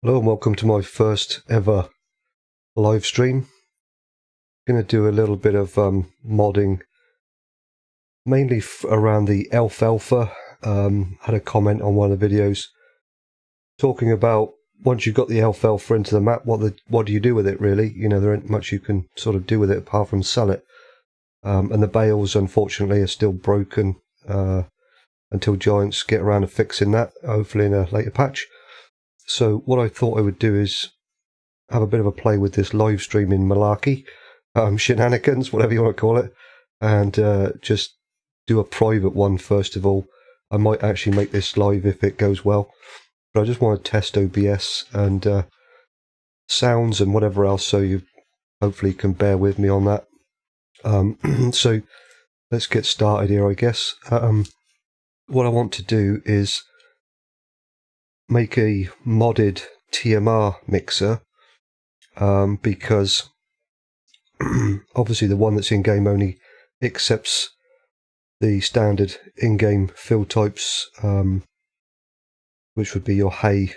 Hello and welcome to my first ever live stream. I'm going to do a little bit of modding, mainly around the alfalfa. Had a comment on one of the videos talking about once you've got the alfalfa into the map, what do you do with it really? You know, there ain't much you can sort of do with it apart from sell it. And the bales, unfortunately, are still broken until Giants get around to fixing that, hopefully in a later patch. So what I thought I would do is have a bit of a play with this live streaming malarkey, shenanigans, whatever you want to call it, and just do a private one first of all. I might actually make this live if it goes well, but I just want to test OBS and sounds and whatever else, so you hopefully can bear with me on that. So let's get started here, I guess. What I want to do is make a modded TMR mixer, because obviously the one that's in-game only accepts the standard in-game fill types, which would be your hay,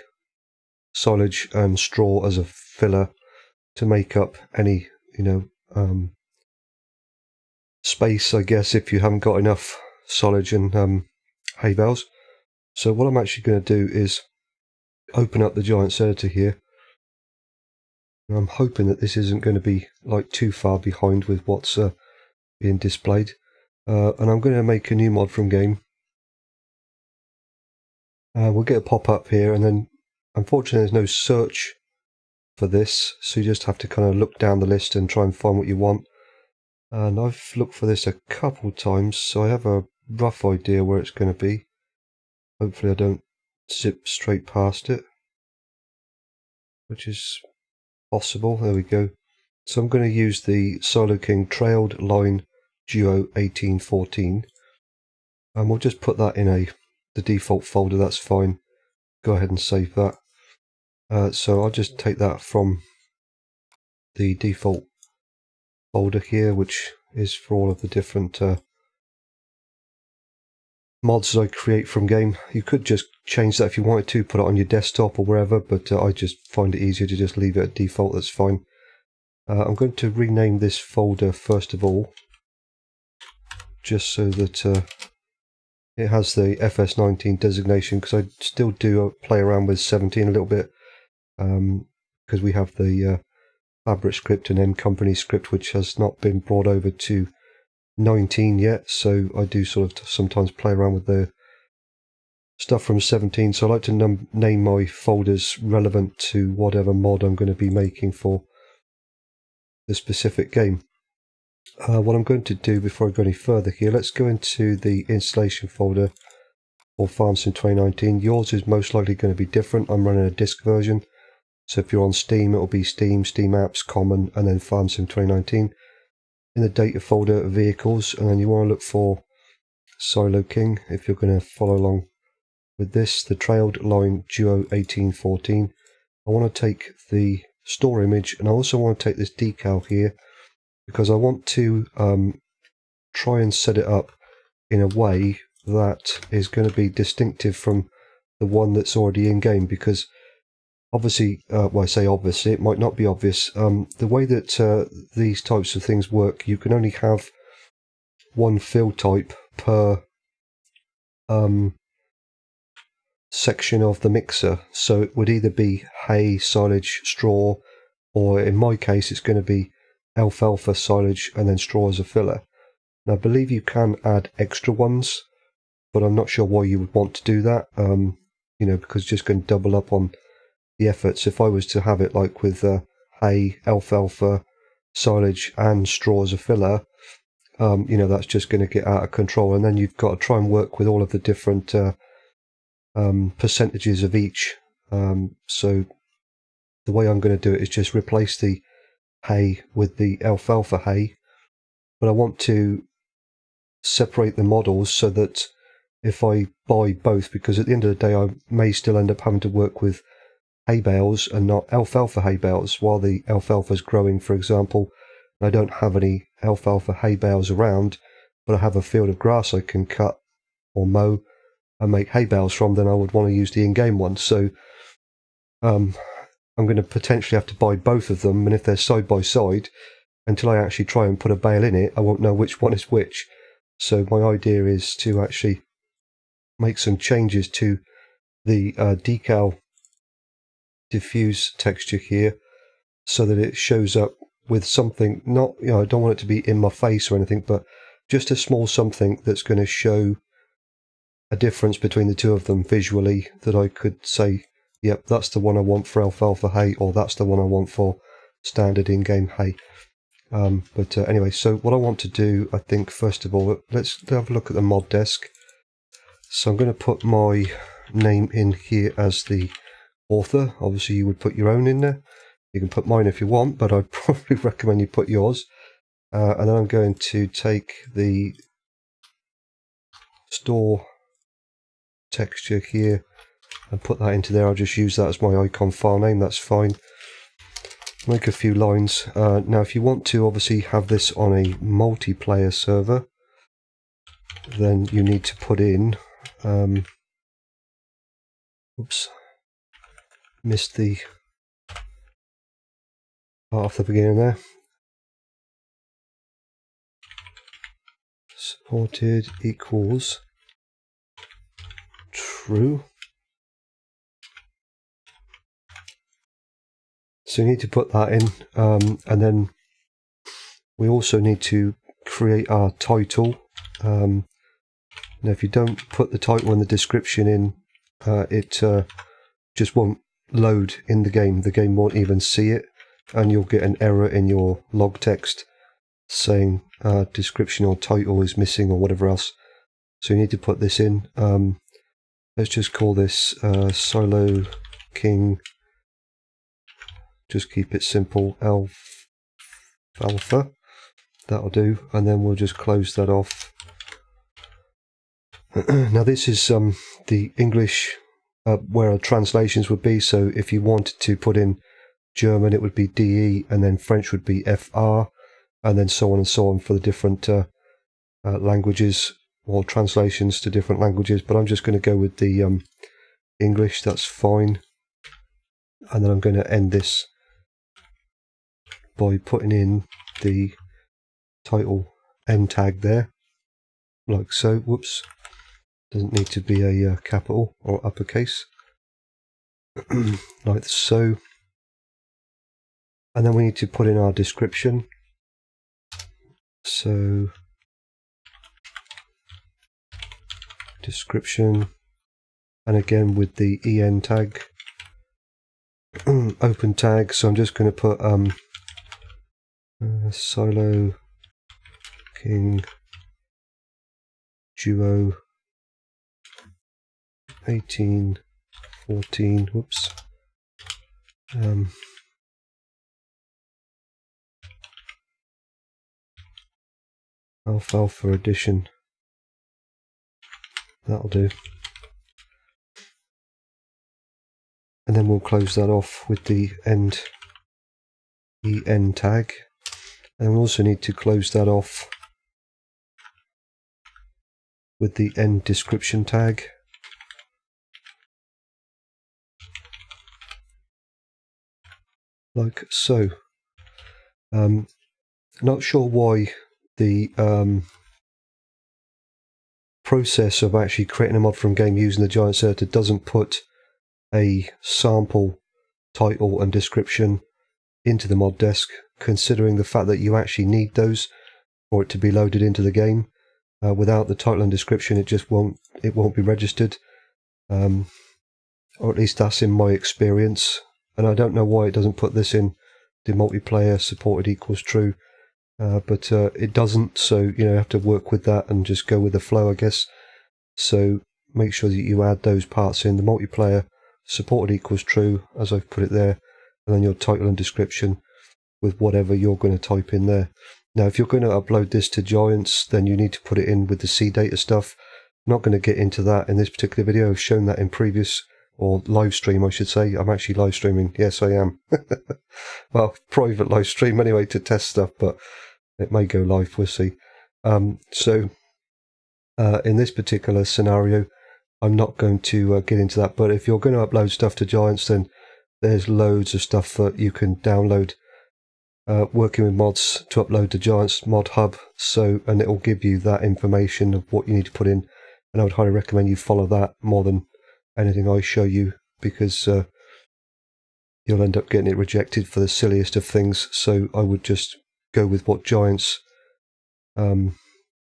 silage and straw as a filler to make up any, space, I guess, if you haven't got enough silage and hay bales. So what I'm actually going to do is open up the Giants editor here. I'm hoping that this isn't going to be like too far behind with what's being displayed. And I'm going to make a new mod from game. We'll get a pop-up here, and then unfortunately there's no search for this, so you just have to kind of look down the list and try and find what you want. And I've looked for this a couple times, so I have a rough idea where it's going to be. Hopefully I don't zip straight past it, which is possible. There we go. So I'm going to use the Silo King Trailed Line Duo 1814, and we'll just put that in the default folder. That's fine. Go ahead and save that. So I'll just take that from the default folder here, which is for all of the different mods I create from game. You could just change that if you wanted to, put it on your desktop or wherever, but I just find it easier to just leave it at default. That's fine. I'm going to rename this folder first of all, just so that it has the FS19 designation, because I still do play around with 17 a little bit, because we have the Fabric script and M Company script, which has not been brought over to 19 yet, so I do sort of sometimes play around with the stuff from 17, so I like to name my folders relevant to whatever mod I'm going to be making for the specific game. What I'm going to do before I go any further here, let's go into the installation folder for FarmSim 2019. Yours is most likely going to be different. I'm running a disk version, so if you're on Steam, it'll be Steam Apps, Common, and then FarmSim 2019. In the data folder, vehicles, and then you want to look for Silo King if you're going to follow along with this, the Trailed Line Duo 1814. I want to take the store image, and I also want to take this decal here, because I want to try and set it up in a way that is going to be distinctive from the one that's already in game, because obviously, well, I say obviously, it might not be obvious. The way that these types of things work, you can only have one fill type per section of the mixer. So it would either be hay, silage, straw, or in my case, it's going to be alfalfa, silage, and then straw as a filler. Now, I believe you can add extra ones, but I'm not sure why you would want to do that. Because it's just going to double up on the efforts. If I was to have it like with hay, alfalfa, silage, and straw as a filler, that's just going to get out of control. And then you've got to try and work with all of the different percentages of each. So the way I'm going to do it is just replace the hay with the alfalfa hay, but I want to separate the models so that if I buy both, because at the end of the day I may still end up having to work with hay bales and not alfalfa hay bales while the alfalfa is growing, for example. I don't have any alfalfa hay bales around, but I have a field of grass I can cut or mow and make hay bales from, then I would want to use the in-game one. So I'm going to potentially have to buy both of them, and if they're side by side, until I actually try and put a bale in it, I won't know which one is which. So my idea is to actually make some changes to the decal diffuse texture here, so that it shows up with something, not, I don't want it to be in my face or anything, but just a small something that's going to show a difference between the two of them visually, that I could say, yep, that's the one I want for alfalfa hay, or that's the one I want for standard in-game hay. But anyway, so what I want to do, I think, first of all, let's have a look at the mod desk. So I'm going to put my name in here as the author. Obviously you would put your own in there. You can put mine if you want, but I'd probably recommend you put yours. And then I'm going to take the store texture here and put that into there. I'll just use that as my icon file name, that's fine. Make a few lines. Now if you want to obviously have this on a multiplayer server, then you need to put in, oops, missed the part off the beginning there. Supported equals true. So you need to put that in, and then we also need to create our title. Now if you don't put the title and the description in, it just won't load in the game won't even see it, and you'll get an error in your log text saying description or title is missing or whatever else. So you need to put this in. Let's just call this Silo King, just keep it simple, alpha, that'll do, and then we'll just close that off. Now this is the English where our translations would be, so if you wanted to put in German it would be DE, and then French would be FR, and then so on and so on for the different languages or translations to different languages, but I'm just going to go with the English, that's fine. And then I'm going to end this by putting in the title end tag there, like so. Whoops, doesn't need to be a capital or uppercase, like so. And then we need to put in our description. So description, and again with the en tag, open tag. So I'm just going to put Silo King Duo 1814. Whoops. Alfalfa edition. That'll do. And then we'll close that off with the en tag. And we also need to close that off with the end description tag. Like so. Not sure why the process of actually creating a mod from game using the Giant Serter doesn't put a sample title and description into the mod desk, considering the fact that you actually need those for it to be loaded into the game. Without the title and description, it just won't be registered, or at least that's in my experience. And I don't know why it doesn't put this in the multiplayer supported equals true, but it doesnn't. So you have to work with that and just go with the flow, I guess. So make sure that you add those parts in. The multiplayer supported equals true, as I've put it there, and then your title and description with whatever you're going to type in there. Now if you're going to upload this to Giants, then you need to put it in with the C data stuff. I'm not going to get into that in this particular video. I've shown that in previous, or live stream I should say. I'm actually live streaming, yes I am. Well, private live stream anyway to test stuff, but it may go live, we'll see. So in this particular scenario I'm not going to get into that, but if you're going to upload stuff to Giants, then there's loads of stuff that you can download working with mods to upload to Giants Mod Hub, and it will give you that information of what you need to put in, and I would highly recommend you follow that more than anything I show you, because you'll end up getting it rejected for the silliest of things. So I would just go with what Giants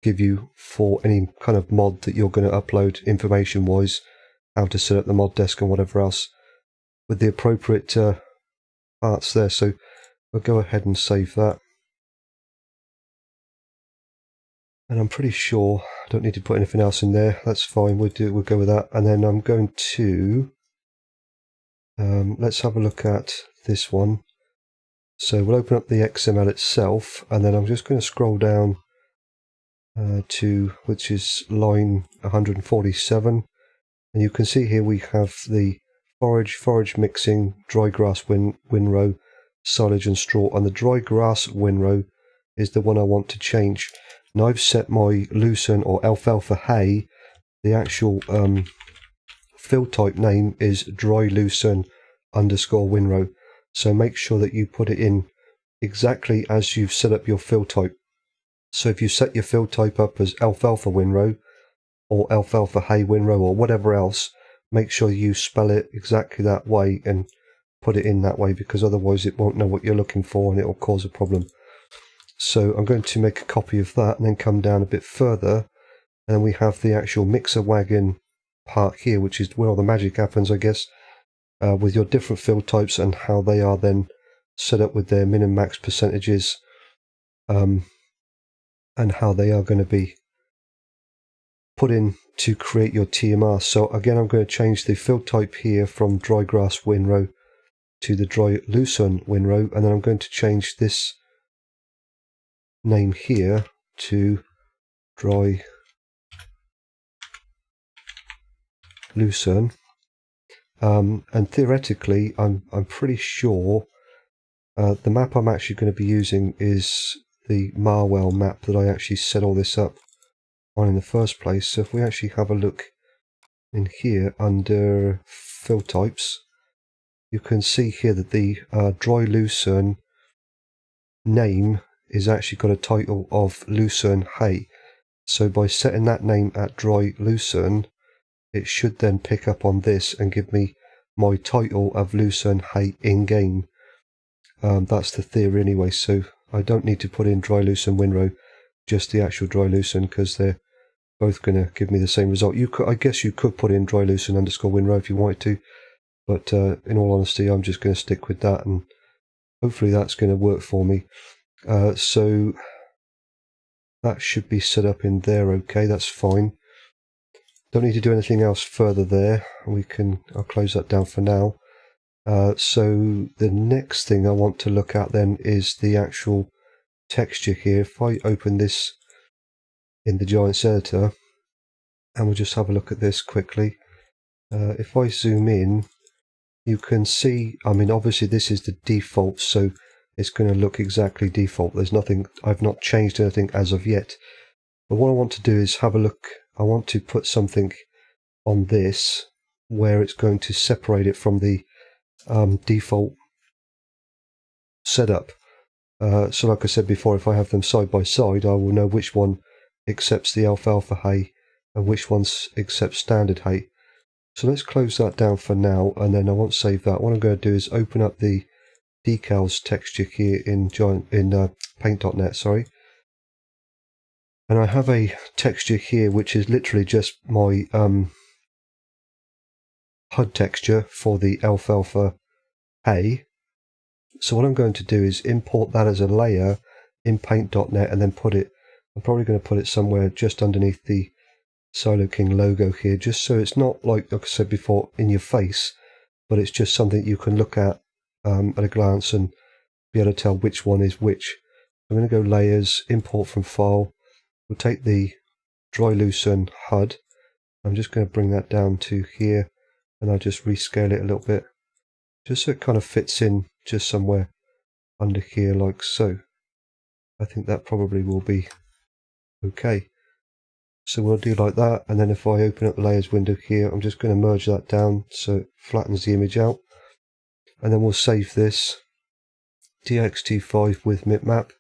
give you for any kind of mod that you're going to upload information wise, how to set up the mod desk and whatever else, with the appropriate parts there. So we'll go ahead and save that. And I'm pretty sure I don't need to put anything else in there. That's fine. We'll go with that. And then I'm going to let's have a look at this one. So we'll open up the XML itself, and then I'm just going to scroll down to which is line 147, and you can see here we have the forage mixing, dry grass windrow, silage and straw, and the dry grass windrow is the one I want to change. Now I've set my lucerne or alfalfa hay, the actual field type name is dry lucerne _ windrow. So make sure that you put it in exactly as you've set up your field type. So if you set your field type up as alfalfa windrow or alfalfa hay windrow or whatever else, make sure you spell it exactly that way and put it in that way, because otherwise it won't know what you're looking for and it will cause a problem. So I'm going to make a copy of that and then come down a bit further, and then we have the actual mixer wagon part here, which is where all the magic happens, I guess, with your different field types and how they are then set up with their min and max percentages, and how they are going to be put in to create your TMR. So again, I'm going to change the field type here from dry grass windrow to the dry lucerne windrow, and then I'm going to change this name here to dry lucerne, and theoretically I'm pretty sure the map I'm actually going to be using is the Marwell map that I actually set all this up on in the first place. So if we actually have a look in here under field types, you can see here that the dry lucerne name is actually got a title of lucerne hay. So by setting that name at dry lucerne, it should then pick up on this and give me my title of lucerne hay in game. That's the theory anyway, so I don't need to put in dry lucerne windrow, just the actual dry lucerne, because they're both going to give me the same result. I guess you could put in dry lucerne _ windrow if you wanted to, but in all honesty I'm just going to stick with that, and hopefully that's going to work for me. So that should be set up in there. Okay, that's fine. Don't need to do anything else further there. I'll close that down for now. So the next thing I want to look at then is the actual texture here. If I open this in the Giants editor, and we'll just have a look at this quickly. If I zoom in, you can see, I mean, obviously this is the default, so it's going to look exactly default. There's nothing, I've not changed anything as of yet. But what I want to do is have a look. I want to put something on this where it's going to separate it from the default setup. So like I said before, if I have them side by side, I will know which one accepts the alfalfa hay and which ones accept standard hay. So let's close that down for now, and then I won't save that. What I'm going to do is open up the decals texture here in paint.net, sorry. And I have a texture here which is literally just my HUD texture for the alfalfa hay. So what I'm going to do is import that as a layer in paint.net and then I'm probably going to put it somewhere just underneath the Silo King logo here, just so it's not like I said before, in your face, but it's just something you can look at a glance and be able to tell which one is which. I'm going to go layers, import from file. We'll take the dry lucerne HUD. I'm just going to bring that down to here, and I'll just rescale it a little bit, just so it kind of fits in just somewhere under here like so. I think that probably will be okay. So we'll do like that, and then if I open up the layers window here, I'm just going to merge that down so it flattens the image out. and then we'll save this DXT5 with bitmap.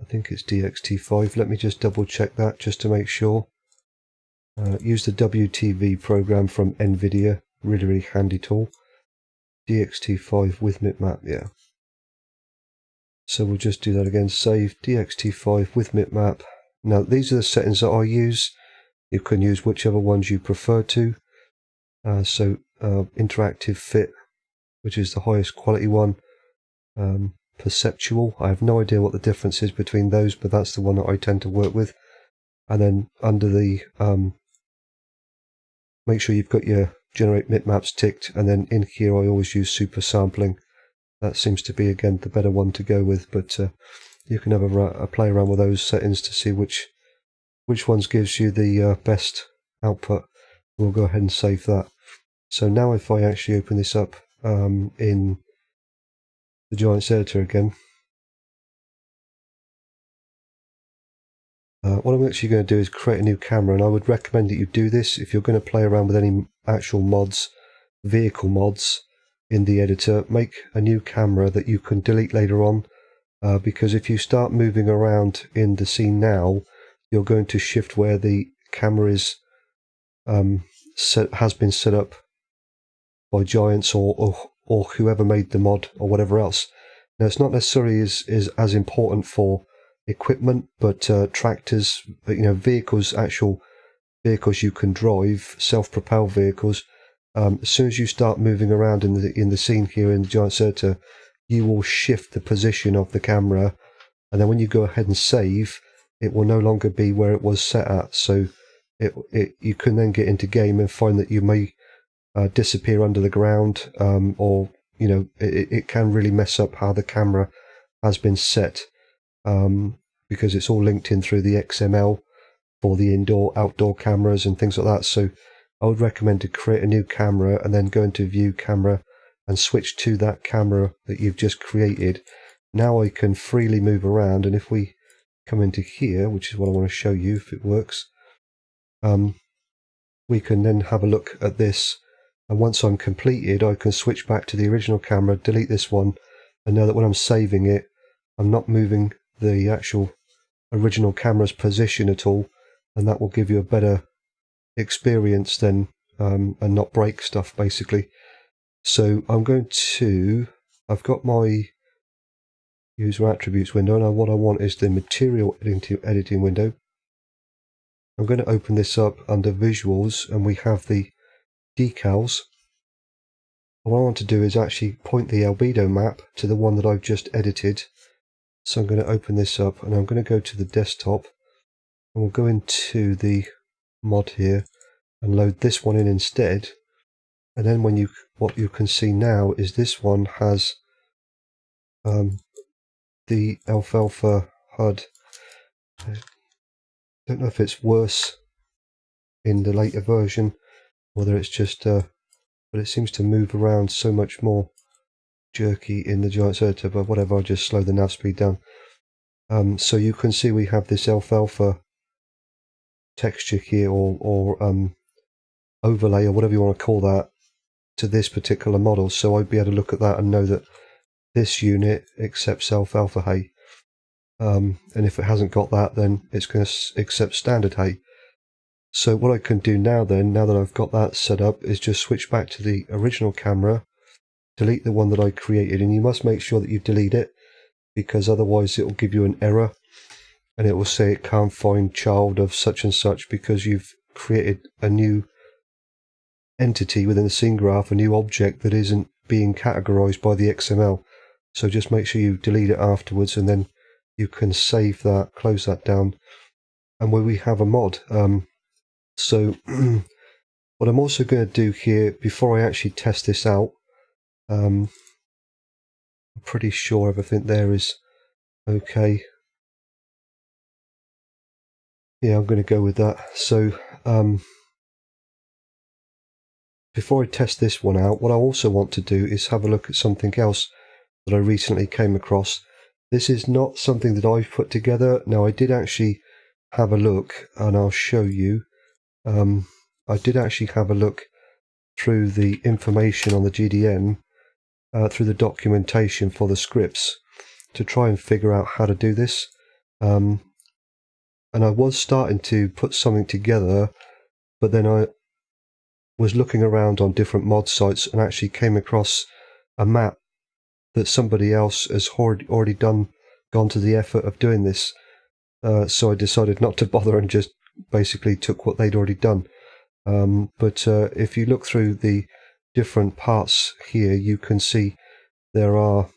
I think it's DXT5. Let me just double check that just to make sure. Use the WTV program from NVIDIA. Really, really handy tool. DXT5 with bitmap, yeah. So we'll just do that again. Save DXT5 with bitmap. Now these are the settings that I use. You can use whichever ones you prefer to. Interactive fit, which is the highest quality one. Perceptual, I have no idea what the difference is between those, but that's the one that I tend to work with. And then under the make sure you've got your generate bitmaps ticked, and then in here I always use super sampling. That seems to be again the better one to go with, but you can have a play around with those settings to see which ones gives you the best output. We'll go ahead and save that. So now if I actually open this up in the Giants editor again, what I'm actually going to do is create a new camera, and I would recommend that you do this if you're going to play around with any actual mods, vehicle mods in the editor. Make a new camera that you can delete later on, because if you start moving around in the scene now, you're going to shift where the camera is has been set up by Giants or whoever made the mod or whatever else. Now it's not necessarily as important for equipment, but tractors, vehicles, actual vehicles you can drive, self-propelled vehicles. As soon as you start moving around in the scene here in the Giants editor, you will shift the position of the camera, and then when you go ahead and save, it will no longer be where it was set at. So you can then get into game and find that you may disappear under the ground, or it can really mess up how the camera has been set, because it's all linked in through the XML for the outdoor cameras and things like that. So I would recommend to create a new camera and then go into view camera and switch to that camera that you've just created. Now I can freely move around, and if we come into here, which is what I want to show you if it works, we can then have a look at this, and once I'm completed I can switch back to the original camera, delete this one, and know that when I'm saving it I'm not moving the actual original camera's position at all, and that will give you a better experience then, and not break stuff basically. So I've got my user attributes window, and what I want is the material editing window. I'm going to open this up under visuals, and we have the decals. What I want to do is actually point the albedo map to the one that I've just edited. So I'm going to open this up, and I'm going to go to the desktop, and we'll go into the mod here and load this one in instead. And then what you can see now is this one has the alfalfa HUD. I don't know if it's worse in the later version, whether it's just but it seems to move around so much more jerky in the Giants editor, but whatever, I'll just slow the nav speed down. So you can see we have this alfalfa texture here, or overlay, or whatever you want to call that, to this particular model. So I'd be able to look at that and know that this unit accepts alfalfa hay, and if it hasn't got that, then it's going to accept standard hay. So what I can do now then, now that I've got that set up, is just switch back to the original camera, delete the one that I created, and you must make sure that you delete it, because otherwise it will give you an error, and it will say it can't find child of such and such, because you've created a new entity within the scene graph, a new object that isn't being categorized by the XML. So just make sure you delete it afterwards, and then you can save that, close that down, and where we have a mod. So what I'm also going to do here, before I actually test this out, I'm pretty sure everything there is okay. Yeah, I'm going to go with that. So before I test this one out, what I also want to do is have a look at something else that I recently came across. This is not something that I've put together. Now, I did actually have a look, and I'll show you. I did actually have a look through the information on the GDN, through the documentation for the scripts, to try and figure out how to do this. And I was starting to put something together, but then I was looking around on different mod sites and actually came across a map that somebody else has already gone to the effort of doing this. So I decided not to bother and just basically took what they'd already done. But if you look through the different parts here, you can see there are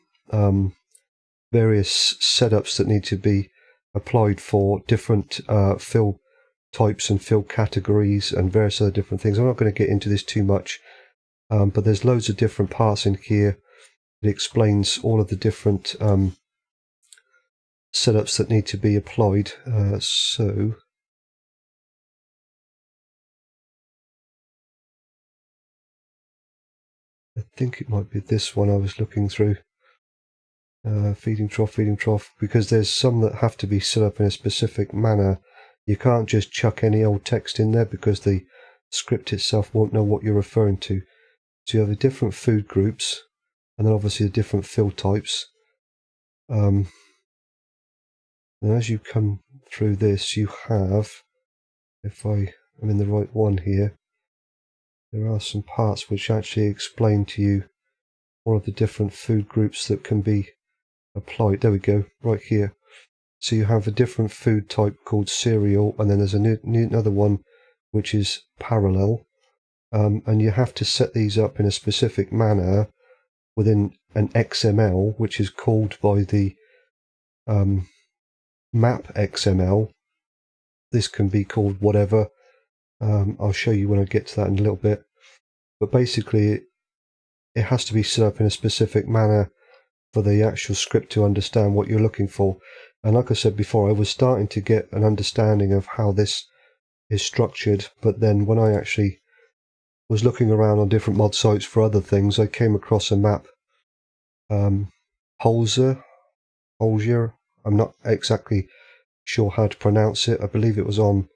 various setups that need to be applied for different fill types and fill categories and various other different things. I'm not going to get into this too much, but there's loads of different parts in here. It explains all of the different setups that need to be applied. So I think it might be this one I was looking through. Feeding trough, because there's some that have to be set up in a specific manner. You can't just chuck any old text in there because the script itself won't know what you're referring to. So you have the different food groups, and then obviously the different fill types. And as you come through this, you have, if I am in the right one here, there are some parts which actually explain to you all of the different food groups that can be applied. There we go, right here. So you have a different food type called cereal, and then there's another one which is parallel, and you have to set these up in a specific manner within an XML, which is called by the map XML. This can be called whatever. I'll show you when I get to that in a little bit. But basically, it has to be set up in a specific manner for the actual script to understand what you're looking for. And like I said before, I was starting to get an understanding of how this is structured, but then when I actually was looking around on different mod sites for other things, I came across a map, Holzer, I'm not exactly sure how to pronounce it. I believe it was on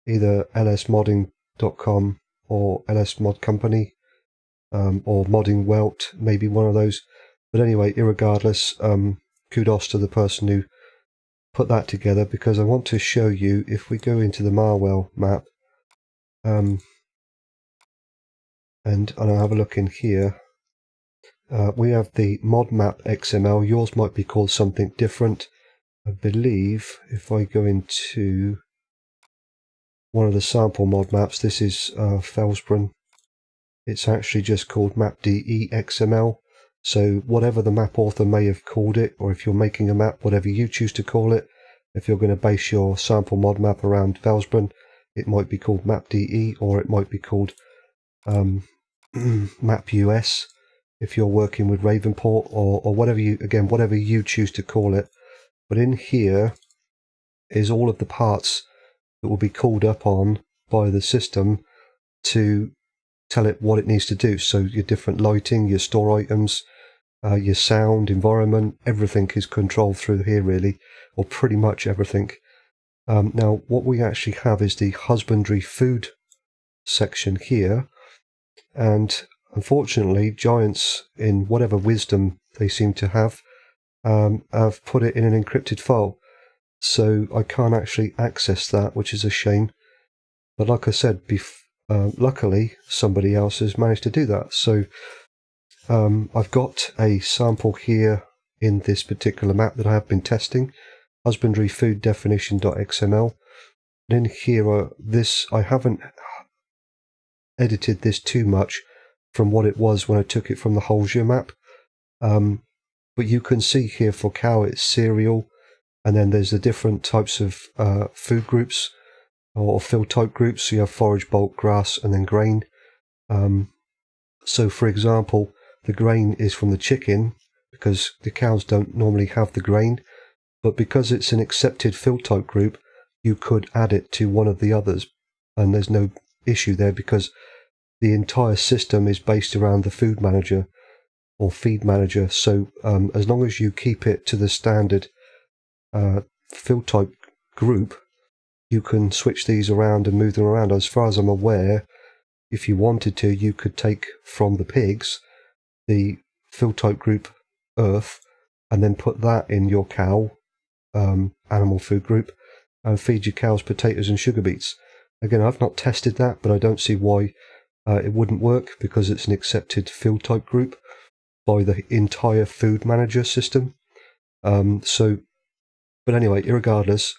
either lsmodding.com or lsmod company, or modding welt, maybe one of those. But anyway, irregardless, kudos to the person who put that together, because I want to show you, if we go into the Marwell map, and I'll have a look in here, we have the mod map XML. Yours might be called something different. I believe if I go into one of the sample mod maps, this is Felsbrunn, it's actually just called mapde XML. So whatever the map author may have called it, or if you're making a map, whatever you choose to call it, if you're going to base your sample mod map around Felsbrunn, it might be called mapde, or it might be called mapus if you're working with Ravenport, or whatever you choose to call it. But in here is all of the parts that will be called up on by the system to tell it what it needs to do. So your different lighting, your store items, your sound, environment, everything is controlled through here really, or pretty much everything. Now what we actually have is the husbandry food section here, and unfortunately Giants, in whatever wisdom they seem to have put it in an encrypted file, so I can't actually access that, which is a shame. But like I said, luckily somebody else has managed to do that. So I've got a sample here in this particular map that I have been testing, husbandry food definition.xml. And in here, I haven't edited this too much from what it was when I took it from the Holzer map. But you can see here for cow it's cereal, and then there's the different types of food groups or fill type groups. So you have forage, bulk, grass, and then grain. So for example, the grain is from the chicken, because the cows don't normally have the grain, but because it's an accepted fill type group, you could add it to one of the others, and there's no issue there because the entire system is based around the food manager or feed manager. So as long as you keep it to the standard fill type group, you can switch these around and move them around. As far as I'm aware, if you wanted to, you could take from the pigs the field type group earth and then put that in your cow animal food group and feed your cows potatoes and sugar beets. Again, I've not tested that, but I don't see why it wouldn't work, because it's an accepted field type group by the entire food manager system. But anyway, irregardless,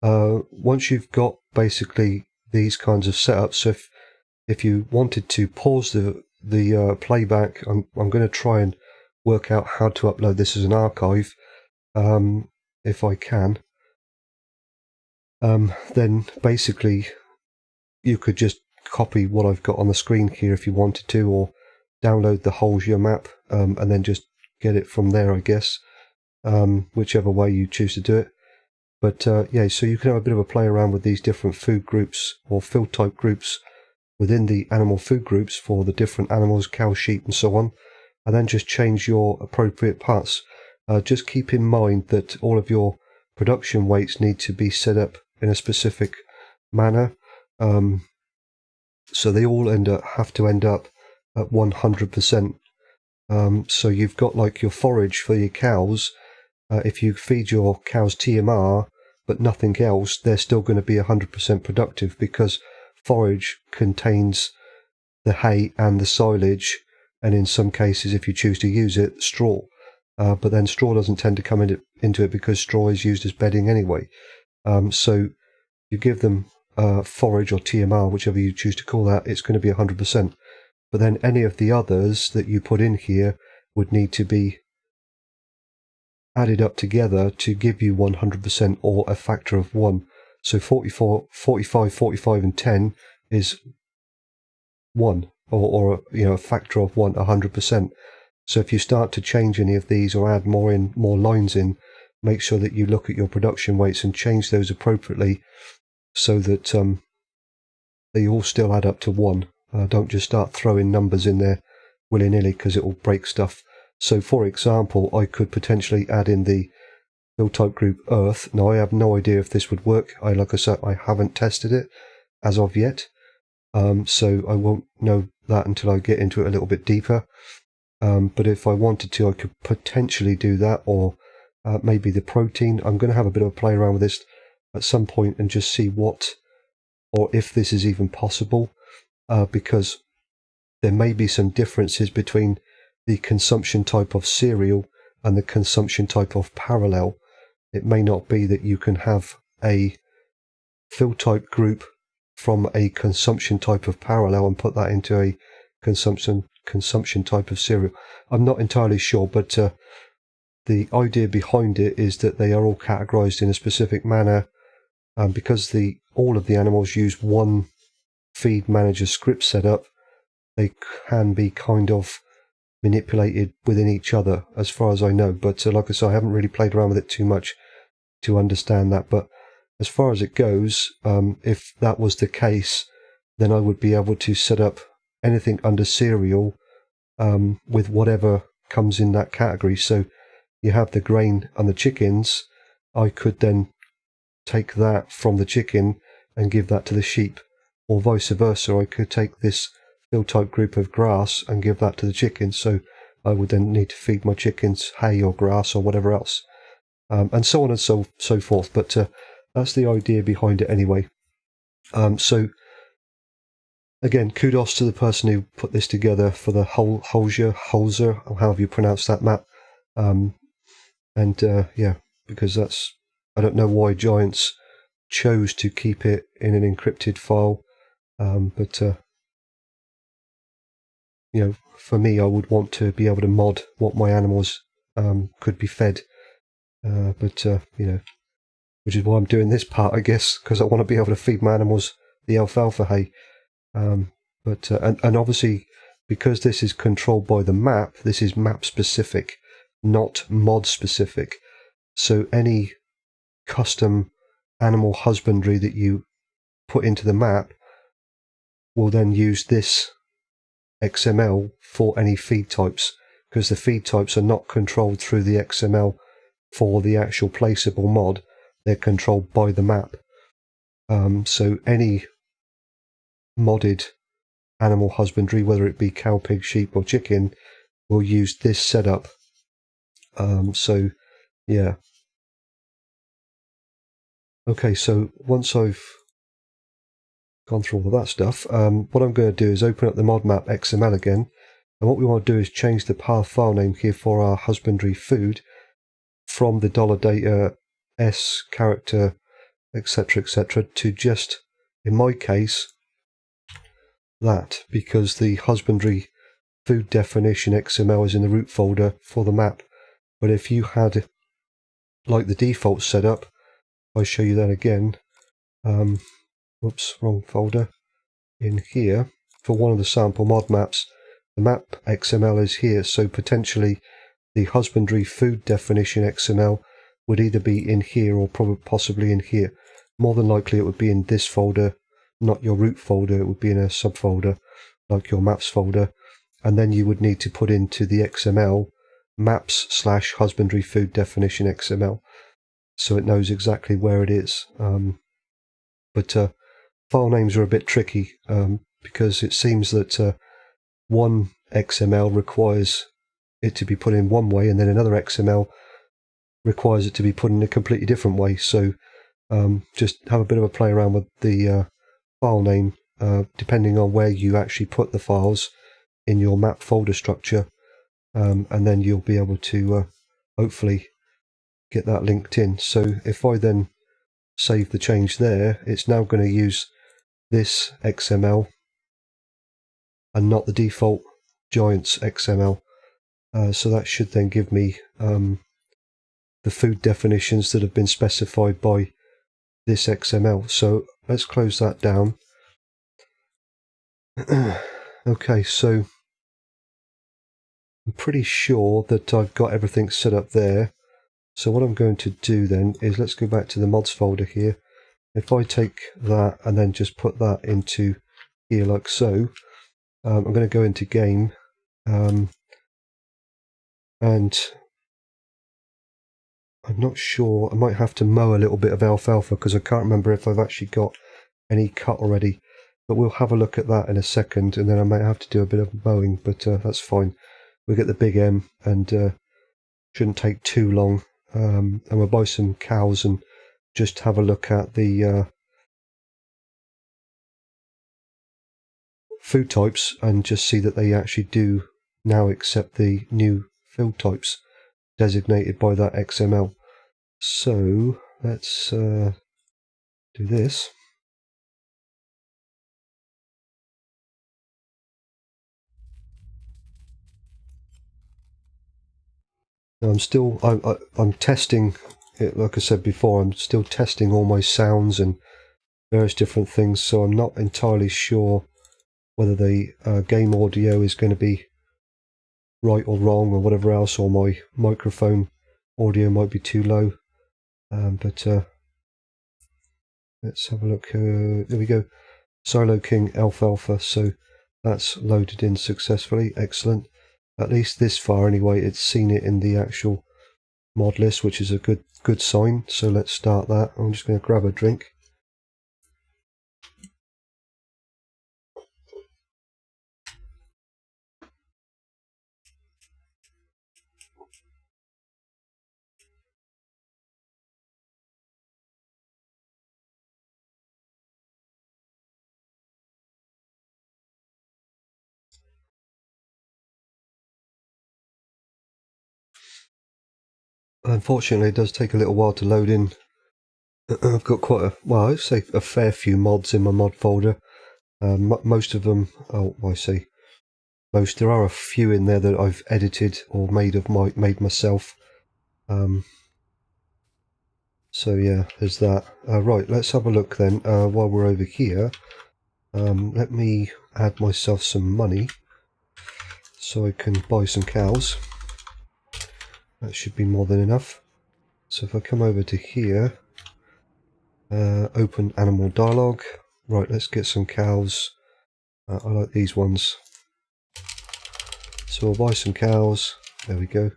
once you've got basically these kinds of setups, so if you wanted to pause the playback, I'm going to try and work out how to upload this as an archive, if I can. Then basically you could just copy what I've got on the screen here if you wanted to, or download the Holger map and then just get it from there, I guess, whichever way you choose to do it. But yeah, so you can have a bit of a play around with these different food groups or field type groups within the animal food groups for the different animals, cow, sheep and so on, and then just change your appropriate parts. Just keep in mind that all of your production weights need to be set up in a specific manner, so they all have to end up at 100%. So you've got like your forage for your cows. If you feed your cows TMR but nothing else, they're still going to be 100% productive, because forage contains the hay and the silage, and in some cases, if you choose to use it, straw. But then straw doesn't tend to come into it because straw is used as bedding anyway. So you give them forage or TMR, whichever you choose to call that, it's going to be 100%. But then any of the others that you put in here would need to be added up together to give you 100%, or a factor of 1. So 44, 45, 45 and 10 is 1, or a factor of 1, 100%. So if you start to change any of these or add more lines in, make sure that you look at your production weights and change those appropriately, so that they all still add up to 1. Don't just start throwing numbers in there willy-nilly, because it will break stuff. So for example, I could potentially add in the field type group earth. Now I have no idea if this would work. Like I said, I haven't tested it as of yet, so I won't know that until I get into it a little bit deeper. But if I wanted to, I could potentially do that, or maybe the protein. I'm going to have a bit of a play around with this at some point and just see what, or if this is even possible, because there may be some differences between the consumption type of cereal and the consumption type of parallel. It may not be that you can have a field type group from a consumption type of parallel and put that into a consumption type of cereal. I'm not entirely sure, but the idea behind it is that they are all categorized in a specific manner, because all of the animals use one feed manager script setup. They can be kind of manipulated within each other, as far as I know. But like I said, I haven't really played around with it too much to understand that. But as far as it goes, if that was the case, then I would be able to set up anything under cereal with whatever comes in that category. So you have the grain and the chickens. I could then take that from the chicken and give that to the sheep, or vice versa. I could take this field type group of grass and give that to the chickens. So I would then need to feed my chickens hay or grass or whatever else, and so on and so forth. But that's the idea behind it anyway. So again, kudos to the person who put this together for the Holger, or however you pronounce that map. Yeah, because I don't know why Giants chose to keep it in an encrypted file, but for me, I would want to be able to mod what my animals could be fed, which is why I'm doing this part, I guess, because I want to be able to feed my animals the alfalfa hay. And obviously, because this is controlled by the map, this is map specific, not mod specific. So any custom animal husbandry that you put into the map will then use this XML for any feed types, because the feed types are not controlled through the XML for the actual placeable mod. They're controlled by the map. So any modded animal husbandry, whether it be cow, pig, sheep or chicken, will use this setup. So yeah. Okay, so once I've gone through all of that stuff, what I'm going to do is open up the mod map XML again, and what we want to do is change the path file name here for our husbandry food from the $data s character etc to just, in my case, that, because the husbandry food definition XML is in the root folder for the map. But if you had like the default setup, I'll show you that again. Whoops, wrong folder. In here, for one of the sample mod maps, the map XML is here, so potentially the husbandry food definition XML would either be in here or probably possibly in here. More than likely it would be in this folder, not your root folder. It would be in a subfolder like your maps folder, and then you would need to put into the XML maps/husbandry food definition XML, so it knows exactly where it is. But file names are a bit tricky, because it seems that one XML requires it to be put in one way, and then another XML requires it to be put in a completely different way. So just have a bit of a play around with the file name, depending on where you actually put the files in your map folder structure, and then you'll be able to hopefully get that linked in. So if I then save the change there, it's now going to use this XML and not the default Giants XML. So that should then give me the food definitions that have been specified by this XML. So let's close that down. Okay, so I'm pretty sure that I've got everything set up there. So what I'm going to do then is, let's go back to the mods folder here. If I take that and then just put that into here like so, I'm going to go into game, and I'm not sure, I might have to mow a little bit of alfalfa because I can't remember if I've actually got any cut already, but we'll have a look at that in a second, and then I might have to do a bit of mowing, but that's fine. We'll get the big M, and shouldn't take too long, and we'll buy some cows and just have a look at the food types and just see that they actually do now accept the new field types designated by that XML. So let's do this. Now I'm testing it, like I said before. I'm still testing all my sounds and various different things, so I'm not entirely sure whether the game audio is going to be right or wrong or whatever else, or my microphone audio might be too low. But let's have a look. There we go. Silo King Alfalfa. So that's loaded in successfully. Excellent. At least this far anyway, it's seen it in the actual mod list, which is a good sign. So let's start that. I'm just going to grab a drink. Unfortunately, it does take a little while to load in. I've got quite I'd say a fair few mods in my mod folder. Most of them, I say most, there are a few in there that I've edited or made myself. So yeah, there's that. Right, let's have a look then. While we're over here, let me add myself some money so I can buy some cows. That should be more than enough. So if I come over to here, open animal dialogue. Right, let's get some cows. I like these ones. So we'll buy some cows. There we go.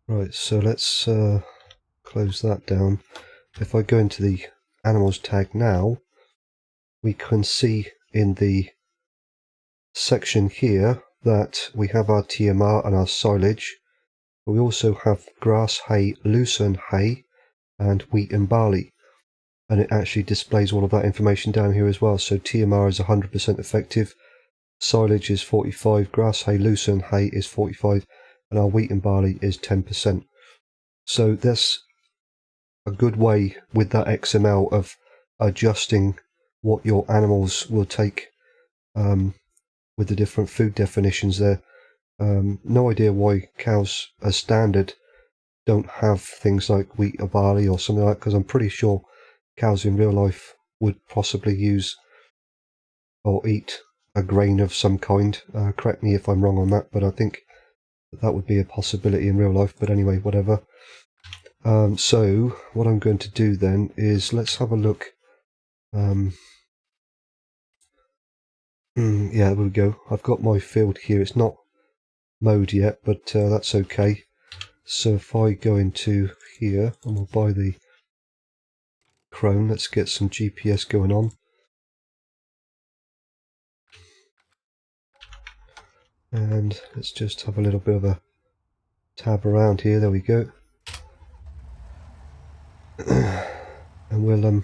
Right, so let's close that down. If I go into the animals tag now, we can see in the section here that we have our TMR and our silage. But we also have grass, hay, lucerne, hay, and wheat and barley. And it actually displays all of that information down here as well. So TMR is 100% effective, silage is 45, grass, hay, lucerne, hay is 45, and our wheat and barley is 10%. So that's a good way with that XML of adjusting what your animals will take with the different food definitions there. No idea why cows as standard don't have things like wheat or barley or something like that, because I'm pretty sure cows in real life would possibly use or eat a grain of some kind. Correct me if I'm wrong on that, but I think that would be a possibility in real life. But anyway, whatever. So what I'm going to do then is let's have a look. Yeah, there we go. I've got my field here. It's not mowed yet, but that's okay. So if I go into here and we'll buy the Chrome, let's get some GPS going on. And let's just have a little bit of a tab around here. There we go. And we'll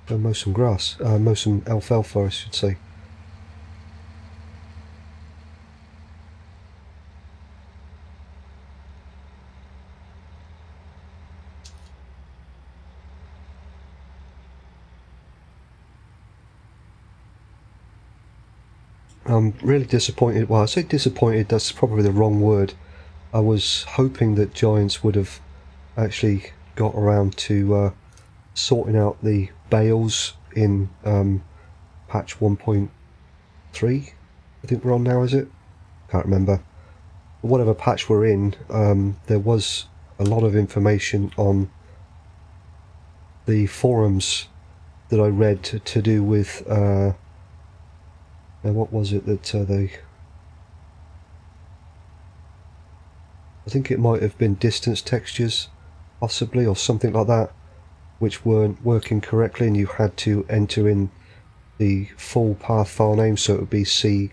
go mow some grass, mow some alfalfa, I should say. I'm really disappointed. Well, I say disappointed, that's probably the wrong word. I was hoping that Giants would have actually got around to sorting out the bales in patch 1.3. I think we're on now, is it? Can't remember. But whatever patch we're in, there was a lot of information on the forums that I read to do with what was it that they... I think it might have been distance textures, possibly, or something like that, which weren't working correctly, and you had to enter in the full path file name, so it would be c:/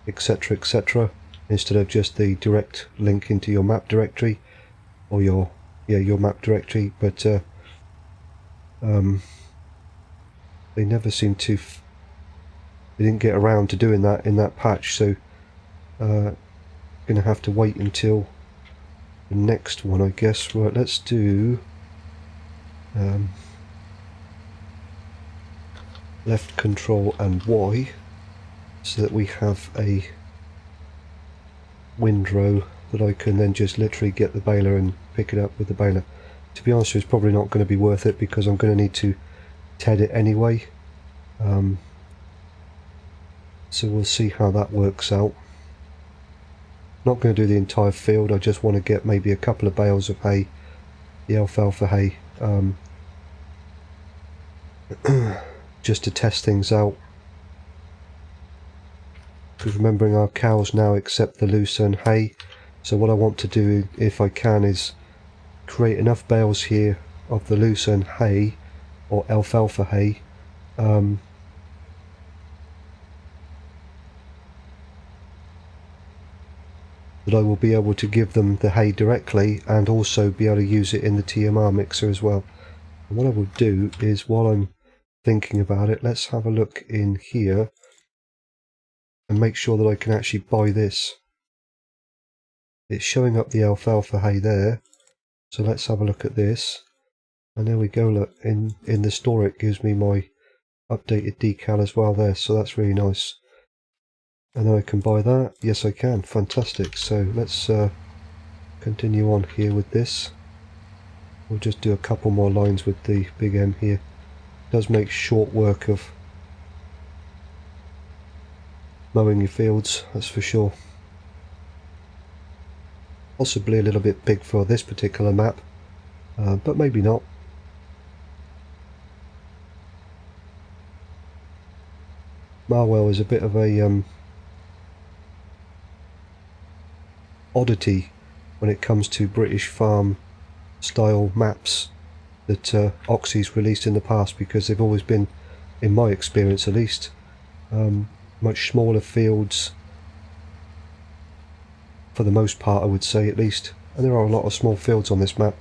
etc, etc, instead of just the direct link into your map directory, or your map directory. But they never seemed to... They didn't get around to doing that in that patch, so gonna have to wait until the next one, I guess. Right, let's do left control and Y, so that we have a windrow that I can then just literally get the baler and pick it up with the baler. To be honest, it's probably not going to be worth it because I'm going to need to TED it anyway. So we'll see how that works out. Not going to do the entire field, I just want to get maybe a couple of bales of hay, the alfalfa hay, just to test things out. Because remembering our cows now accept the lucerne hay, so what I want to do, if I can, is create enough bales here of the lucerne hay or alfalfa hay that I will be able to give them the hay directly and also be able to use it in the TMR mixer as well. And what I will do is, while I'm thinking about it, let's have a look in here and make sure that I can actually buy this. It's showing up the alfalfa hay there, so let's have a look at this. And there we go, look, in the store it gives me my updated decal as well there, so that's really nice. And then I can buy that. Yes, I can. Fantastic. So let's continue on here with this. We'll just do a couple more lines with the big M here. It does make short work of mowing your fields, that's for sure. Possibly a little bit big for this particular map, but maybe not. Marwell is a bit of a oddity when it comes to British farm style maps. that Oxy's released in the past, because they've always been, in my experience at least, much smaller fields for the most part, I would say, at least. And there are a lot of small fields on this map,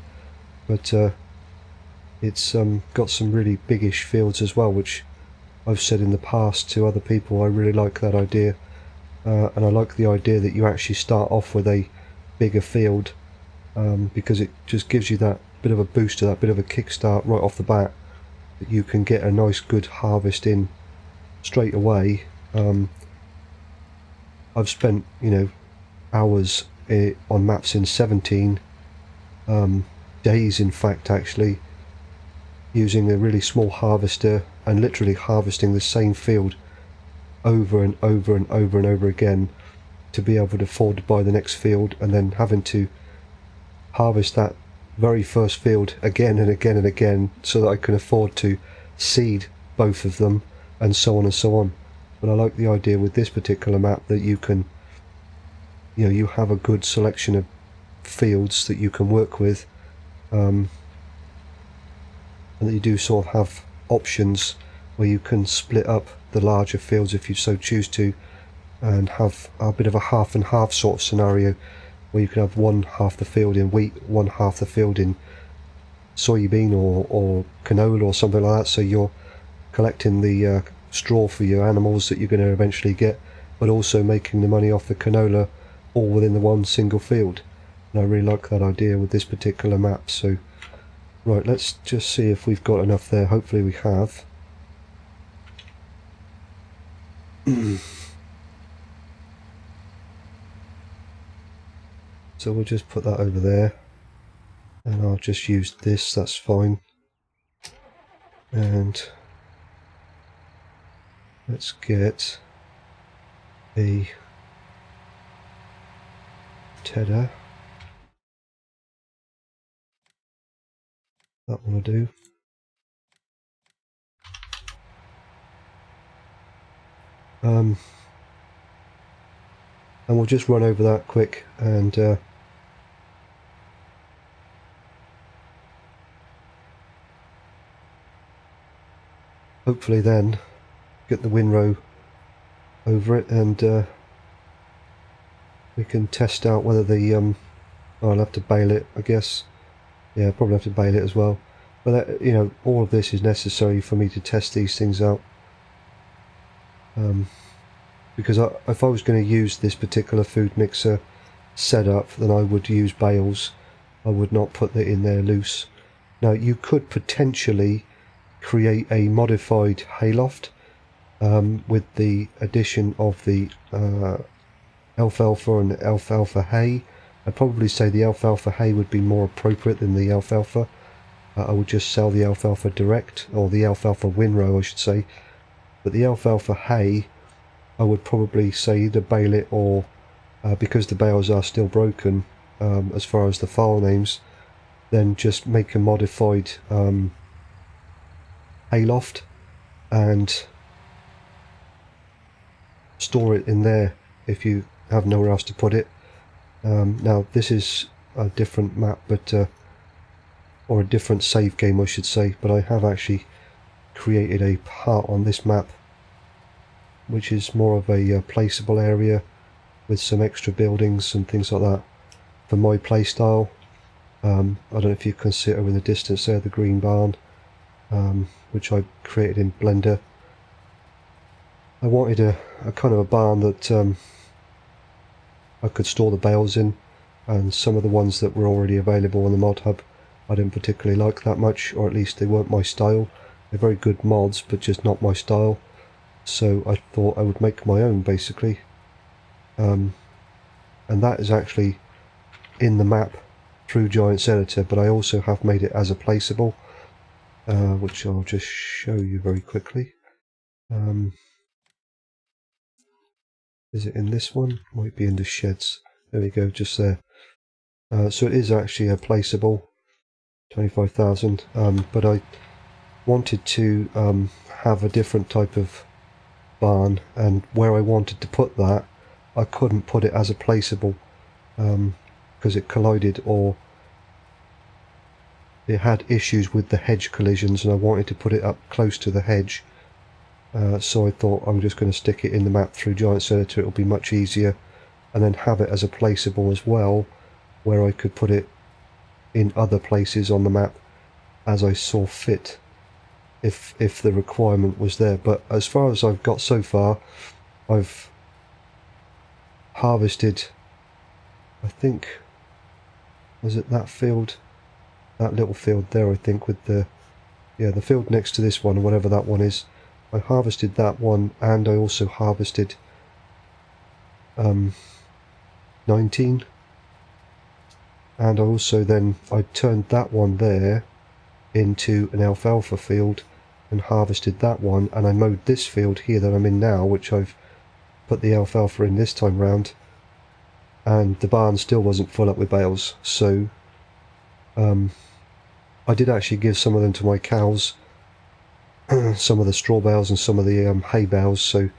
but it's got some really biggish fields as well, which I've said in the past to other people. I really like that idea, and I like the idea that you actually start off with a bigger field, because it just gives you that bit of a booster, that bit of a kickstart right off the bat, that you can get a nice good harvest in straight away. I've spent, hours on maps in 17, days in fact actually, using a really small harvester and literally harvesting the same field over and over and over and over again to be able to afford to buy the next field, and then having to harvest that very first field again and again and again so that I can afford to seed both of them, and so on and so on. But I like the idea with this particular map that you can, you have a good selection of fields that you can work with, and that you do sort of have options where you can split up the larger fields if you so choose to, and have a bit of a half and half sort of scenario where you can have one half the field in wheat, one half the field in soybean or canola or something like that, so you're collecting the straw for your animals that you're going to eventually get, but also making the money off the canola all within the one single field. And I really like that idea with this particular map. So right, let's just see if we've got enough there. Hopefully we have. So we'll just put that over there, and I'll just use this, that's fine. And let's get a tether. That one will do. And we'll just run over that quick, and hopefully then get the windrow over it, and we can test out whether the I'll have to bale it, I guess. Yeah, probably have to bale it as well. But that, all of this is necessary for me to test these things out. Because if I was going to use this particular food mixer setup, then I would use bales. I would not put that in there loose. Now, you could potentially create a modified hayloft with the addition of the alfalfa and alfalfa hay. I'd probably say the alfalfa hay would be more appropriate than the alfalfa. I would just sell the alfalfa direct, or the alfalfa windrow I should say. But the alfalfa hay, I would probably say either bale it, or because the bales are still broken as far as the file names, then just make a modified hayloft and store it in there if you have nowhere else to put it. Now this is a different map, but or a different save game I should say, but I have actually created a part on this map which is more of a placeable area with some extra buildings and things like that for my playstyle. I don't know if you can see it over in the distance there, the green barn, which I created in Blender. I wanted a kind of a barn that I could store the bales in, and some of the ones that were already available on the mod hub I didn't particularly like that much, or at least they weren't my style. They're very good mods, but just not my style. So I thought I would make my own, basically. And that is actually in the map through Giants Editor, but I also have made it as a placeable, which I'll just show you very quickly. Is it in this one? Might be in the sheds. There we go, just there. So it is actually a placeable, 25,000, but I wanted to have a different type of barn, and where I wanted to put that, I couldn't put it as a placeable because it collided, or it had issues with the hedge collisions, and I wanted to put it up close to the hedge. So I thought I'm just going to stick it in the map through Giants Editor. It'll be much easier, and then have it as a placeable as well, where I could put it in other places on the map as I saw fit, if the requirement was there. But as far as I've got so far, I've harvested, I think, was it that field, that little field there, I think, with the field next to this one, or whatever that one is. I harvested that one, and I also harvested 19, and I also then I turned that one there into an alfalfa field and harvested that one, and I mowed this field here that I'm in now, which I've put the alfalfa in this time round, and the barn still wasn't full up with bales. So I did actually give some of them to my cows, some of the straw bales and some of the hay bales, so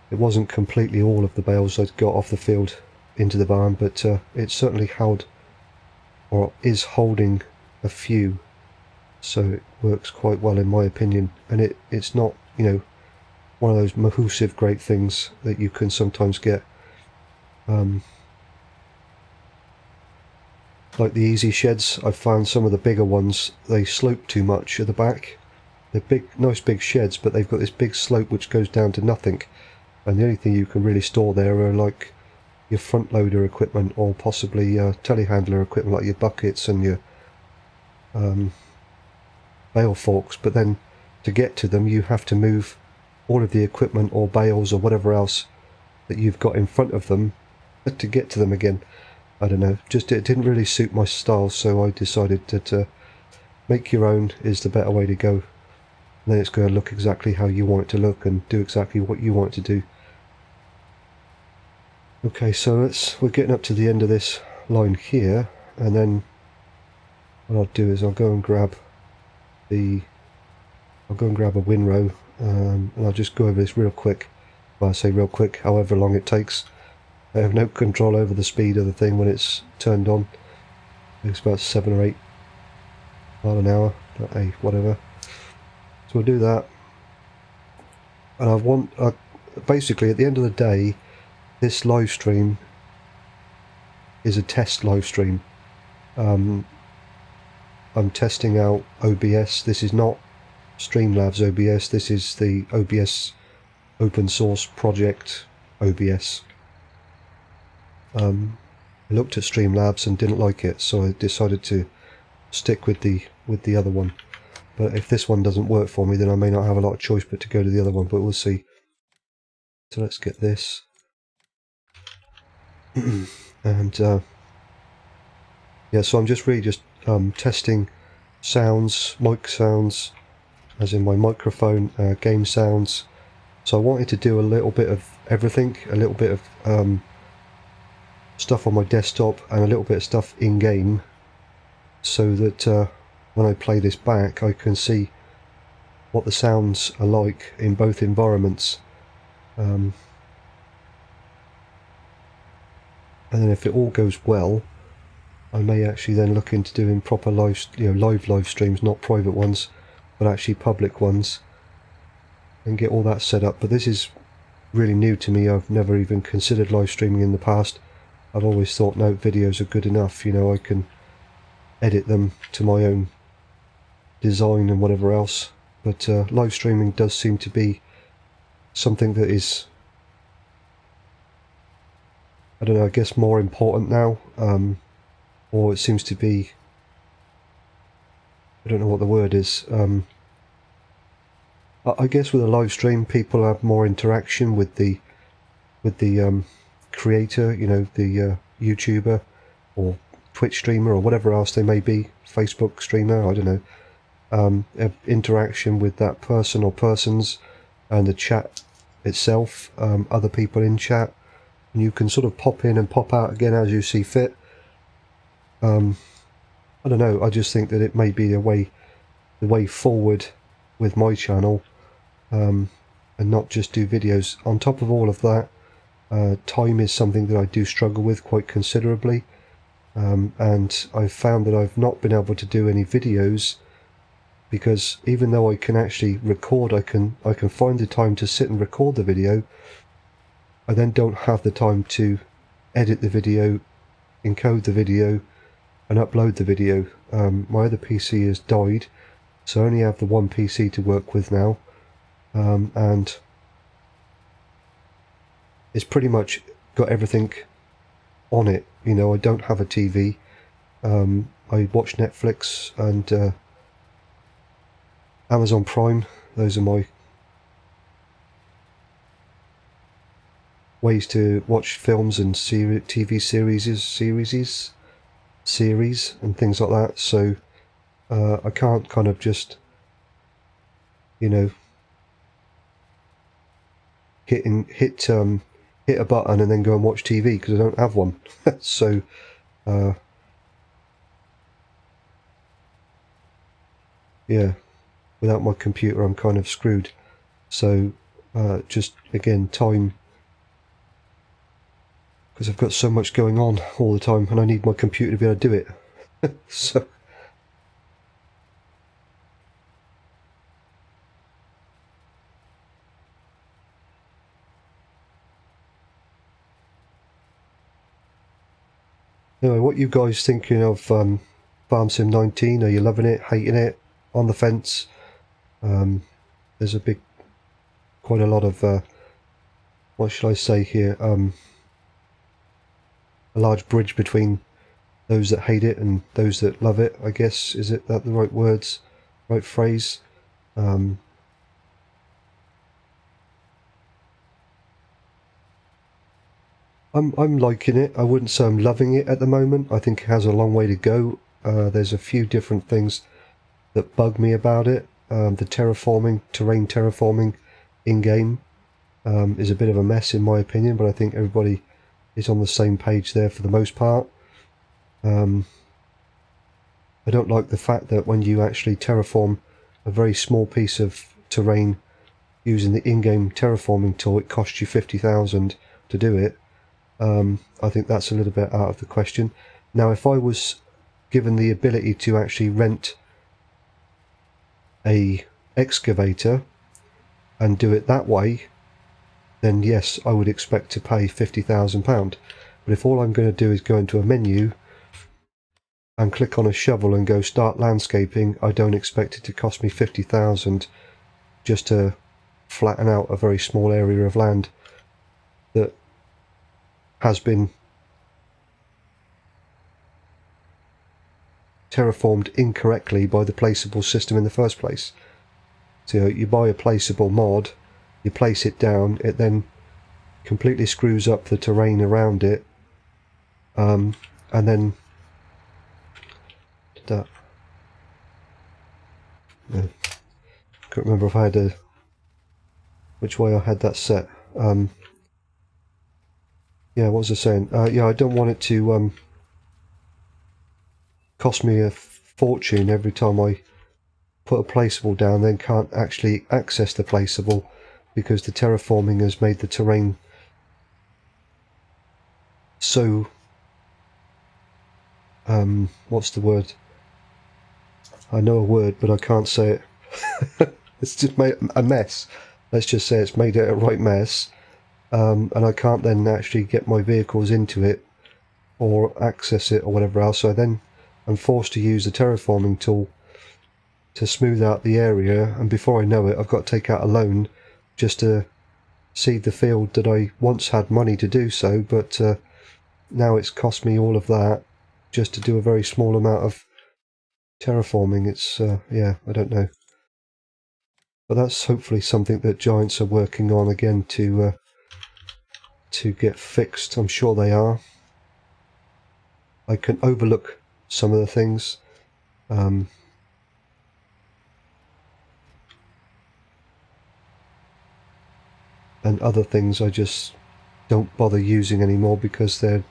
it wasn't completely all of the bales I'd got off the field into the barn, but it certainly held, or is holding, a few, so it works quite well in my opinion. And it's not, you know, one of those massive great things that you can sometimes get, like the easy sheds. I've found some of the bigger ones, they slope too much at the back. They're big, nice big sheds, but they've got this big slope which goes down to nothing, and the only thing you can really store there are like your front loader equipment, or possibly telehandler equipment like your buckets and your bale forks. But then to get to them you have to move all of the equipment or bales or whatever else that you've got in front of them to get to them again. I don't know, just it didn't really suit my style, so I decided that make your own is the better way to go. And then it's going to look exactly how you want it to look and do exactly what you want it to do. Okay, so we're getting up to the end of this line here, and then what I'll do is I'll go and grab a windrow, and I'll just go over this real quick. Well, I say real quick, however long it takes. I have no control over the speed of the thing when it's turned on. It's about 7 or 8 miles an hour, but hey, whatever. So we'll do that. And basically at the end of the day, this live stream is a test live stream. I'm testing out OBS. This is not Streamlabs OBS, this is the OBS open source project OBS. I looked at Streamlabs and didn't like it, so I decided to stick with the other one. But if this one doesn't work for me, then I may not have a lot of choice but to go to the other one, but we'll see. So let's get this. And yeah, so I'm just really just testing sounds, mic sounds, as in my microphone, game sounds. So I wanted to do a little bit of everything, a little bit of stuff on my desktop and a little bit of stuff in game, so that when I play this back I can see what the sounds are like in both environments. And then if it all goes well, I may actually then look into doing proper live streams, not private ones, but actually public ones, and get all that set up. But this is really new to me. I've never even considered live streaming in the past. I've always thought, no, videos are good enough, you know, I can edit them to my own design and whatever else. But live streaming does seem to be something that is, I don't know, I guess more important now, or it seems to be, I don't know what the word is. I guess with a live stream, people have more interaction with the creator, you know, the YouTuber or Twitch streamer or whatever else they may be, Facebook streamer, I don't know. Have interaction with that person or persons and the chat itself, other people in chat, and you can sort of pop in and pop out again as you see fit. I don't know, I just think that it may be the way forward with my channel, and not just do videos. On top of all of that, time is something that I do struggle with quite considerably. and I've found that I've not been able to do any videos because even though I can actually record, I can find the time to sit and record the video, I then don't have the time to edit the video, encode the video and upload the video. My other PC has died, so I only have the one PC to work with now, and it's pretty much got everything on it. You know, I don't have a TV. I watch Netflix and Amazon Prime. Those are my ways to watch films and TV series and things like that. So I can't kind of just, you know, hit a button and then go and watch TV because I don't have one. So yeah, without my computer I'm kind of screwed. So just again, time, because I've got so much going on all the time and I need my computer to be able to do it. So anyway, what you guys thinking of Farm Sim 19? Are you loving it, hating it, on the fence? There's quite a lot of what should I say here, a large bridge between those that hate it and those that love it, I guess. Is it that the right words, right phrase? I'm liking it. I wouldn't say I'm loving it at the moment. I think it has a long way to go. There's a few different things that bug me about it. The terrain terraforming in-game is a bit of a mess in my opinion, but I think everybody is on the same page there for the most part. I don't like the fact that when you actually terraform a very small piece of terrain using the in-game terraforming tool, it costs you 50,000 to do it. I think that's a little bit out of the question. Now, if I was given the ability to actually rent a excavator and do it that way, then yes, I would expect to pay £50,000. But if all I'm going to do is go into a menu and click on a shovel and go start landscaping, I don't expect it to cost me 50,000 just to flatten out a very small area of land that has been terraformed incorrectly by the placeable system in the first place. So you buy a placeable mod, you place it down, it then completely screws up the terrain around it, and then that. Yeah, can't remember if I had which way I had that set. Yeah, what was I saying? Yeah, I don't want it to cost me a fortune every time I put a placeable down, then can't actually access the placeable because the terraforming has made the terrain so what's the word? I know a word but I can't say it. It's just made a mess. Let's just say it's made it a right mess, and I can't then actually get my vehicles into it or access it or whatever else. So then I'm forced to use the terraforming tool to smooth out the area, and before I know it I've got to take out a loan just to seed the field that I once had money to do so, but now it's cost me all of that just to do a very small amount of terraforming. It's yeah, I don't know, but that's hopefully something that Giants are working on again to get fixed. I'm sure they are. I can overlook some of the things. And other things I just don't bother using anymore because they're,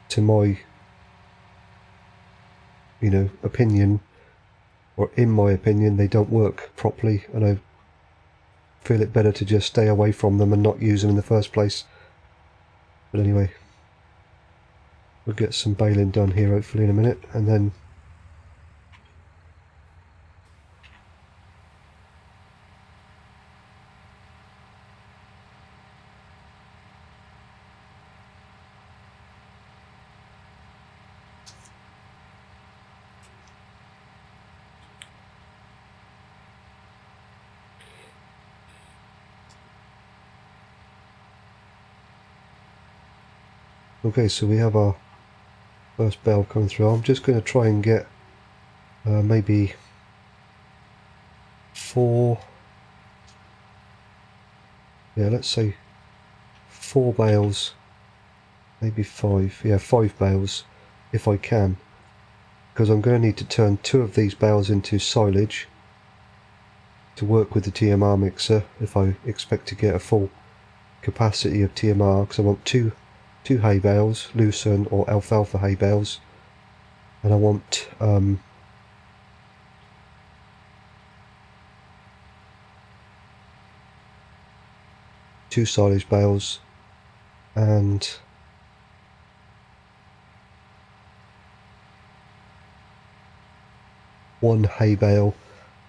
to my, opinion, or in my opinion, they don't work properly, and I feel it better to just stay away from them and not use them in the first place. But anyway, We'll get some baling done here hopefully in a minute, and then okay, so we have our first bale coming through. I'm just going to try and get maybe 4, yeah, let's say 4 bales, maybe 5, yeah, 5 bales if I can, because I'm going to need to turn 2 of these bales into silage to work with the TMR mixer if I expect to get a full capacity of TMR, because I want two hay bales, lucerne or alfalfa hay bales, and I want 2 silage bales and 1 hay bale,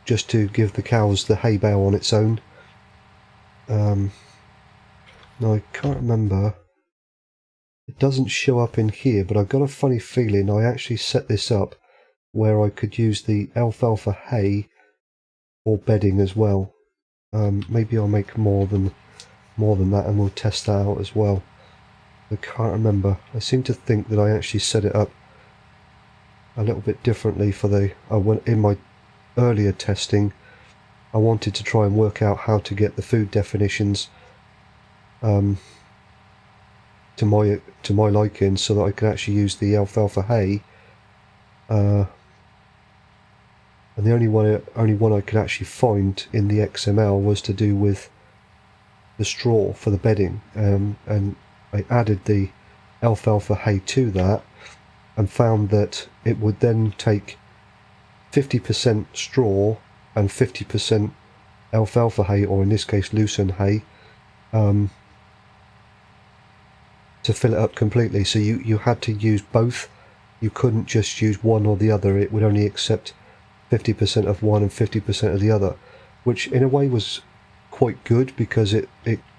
just to give the cows the hay bale on its own. Now I can't remember, it doesn't show up in here, but I've got a funny feeling I actually set this up where I could use the alfalfa hay for bedding as well. Maybe I'll make more than that and we'll test that out as well. I can't remember. I seem to think that I actually set it up a little bit differently for the... in my earlier testing, I wanted to try and work out how to get the food definitions to my liking, so that I could actually use the alfalfa hay. And the only one I could actually find in the XML was to do with the straw for the bedding, and I added the alfalfa hay to that and found that it would then take 50% straw and 50% alfalfa hay, or in this case lucerne hay, to fill it up completely. So you had to use both. You couldn't just use one or the other. It would only accept 50% of one and 50% of the other, which in a way was quite good, because it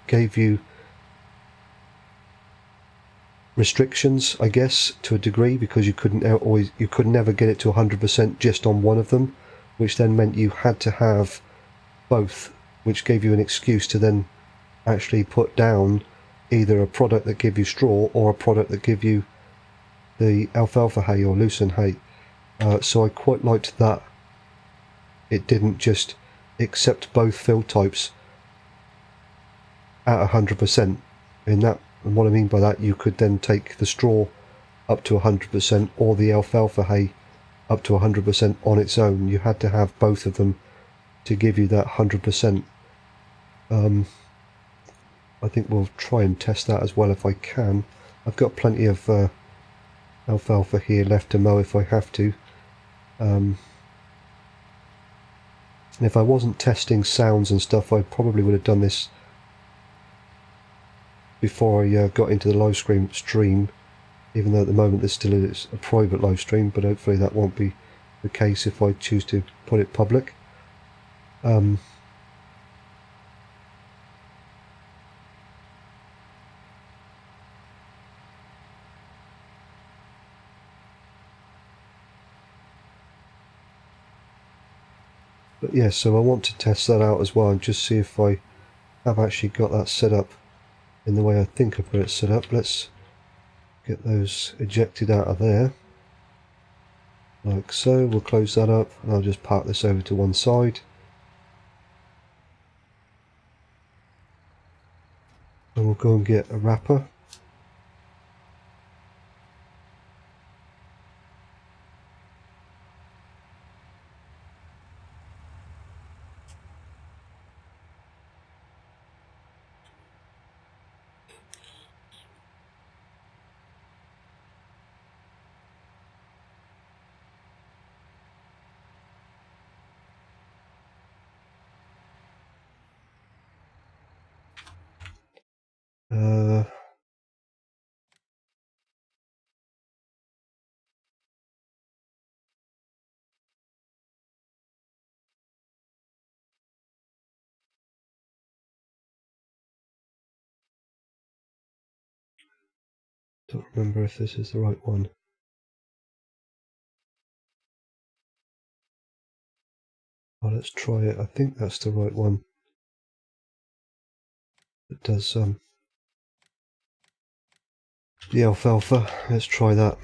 gave you restrictions, I guess, to a degree, because you could never get it to 100% just on one of them, which then meant you had to have both, which gave you an excuse to then actually put down either a product that gave you straw or a product that gave you the alfalfa hay or lucerne hay. So I quite liked that it didn't just accept both fill types at 100%. And what I mean by that, you could then take the straw up to 100% or the alfalfa hay up to 100% on its own. You had to have both of them to give you that 100%. I think we'll try and test that as well if I can. I've got plenty of alfalfa here left to mow if I have to. And if I wasn't testing sounds and stuff, I probably would have done this before I got into the live stream, even though at the moment this still is a private live stream, but hopefully that won't be the case if I choose to put it public. But yeah, so I want to test that out as well and just see if I have actually got that set up in the way I think I've got it set up. Let's get those ejected out of there, like so. We'll close that up and I'll just park this over to one side. And we'll go and get a wrapper. Don't remember if this is the right one. Oh, let's try it. I think that's the right one. It does the alfalfa. Let's try that.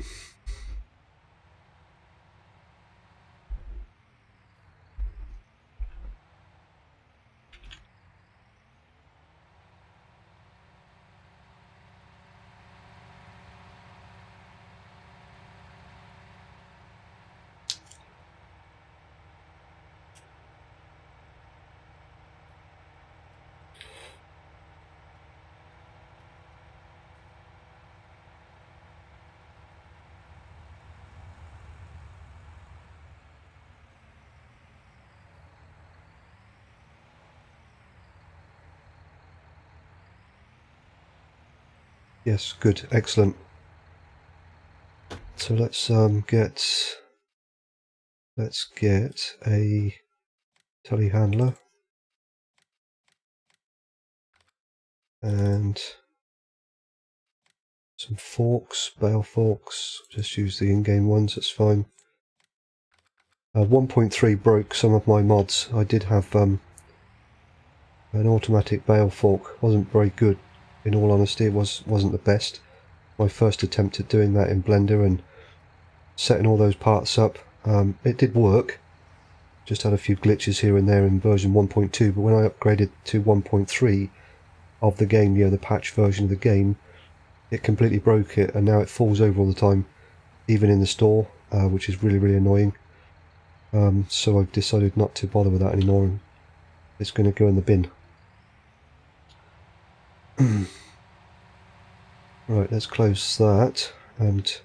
Yes, good, excellent. So let's get a telehandler and some forks, bale forks. Just use the in-game ones, that's fine. 1.3 broke some of my mods. I did have an automatic bale fork. Wasn't very good, in all honesty. It wasn't the best. My first attempt at doing that in Blender and setting all those parts up. It did work. Just had a few glitches here and there in version 1.2, but when I upgraded to 1.3 of the game, the patch version of the game, it completely broke it, and now it falls over all the time, even in the store, which is really annoying. So I've decided not to bother with that anymore, and it's going to go in the bin. Right, let's close that, and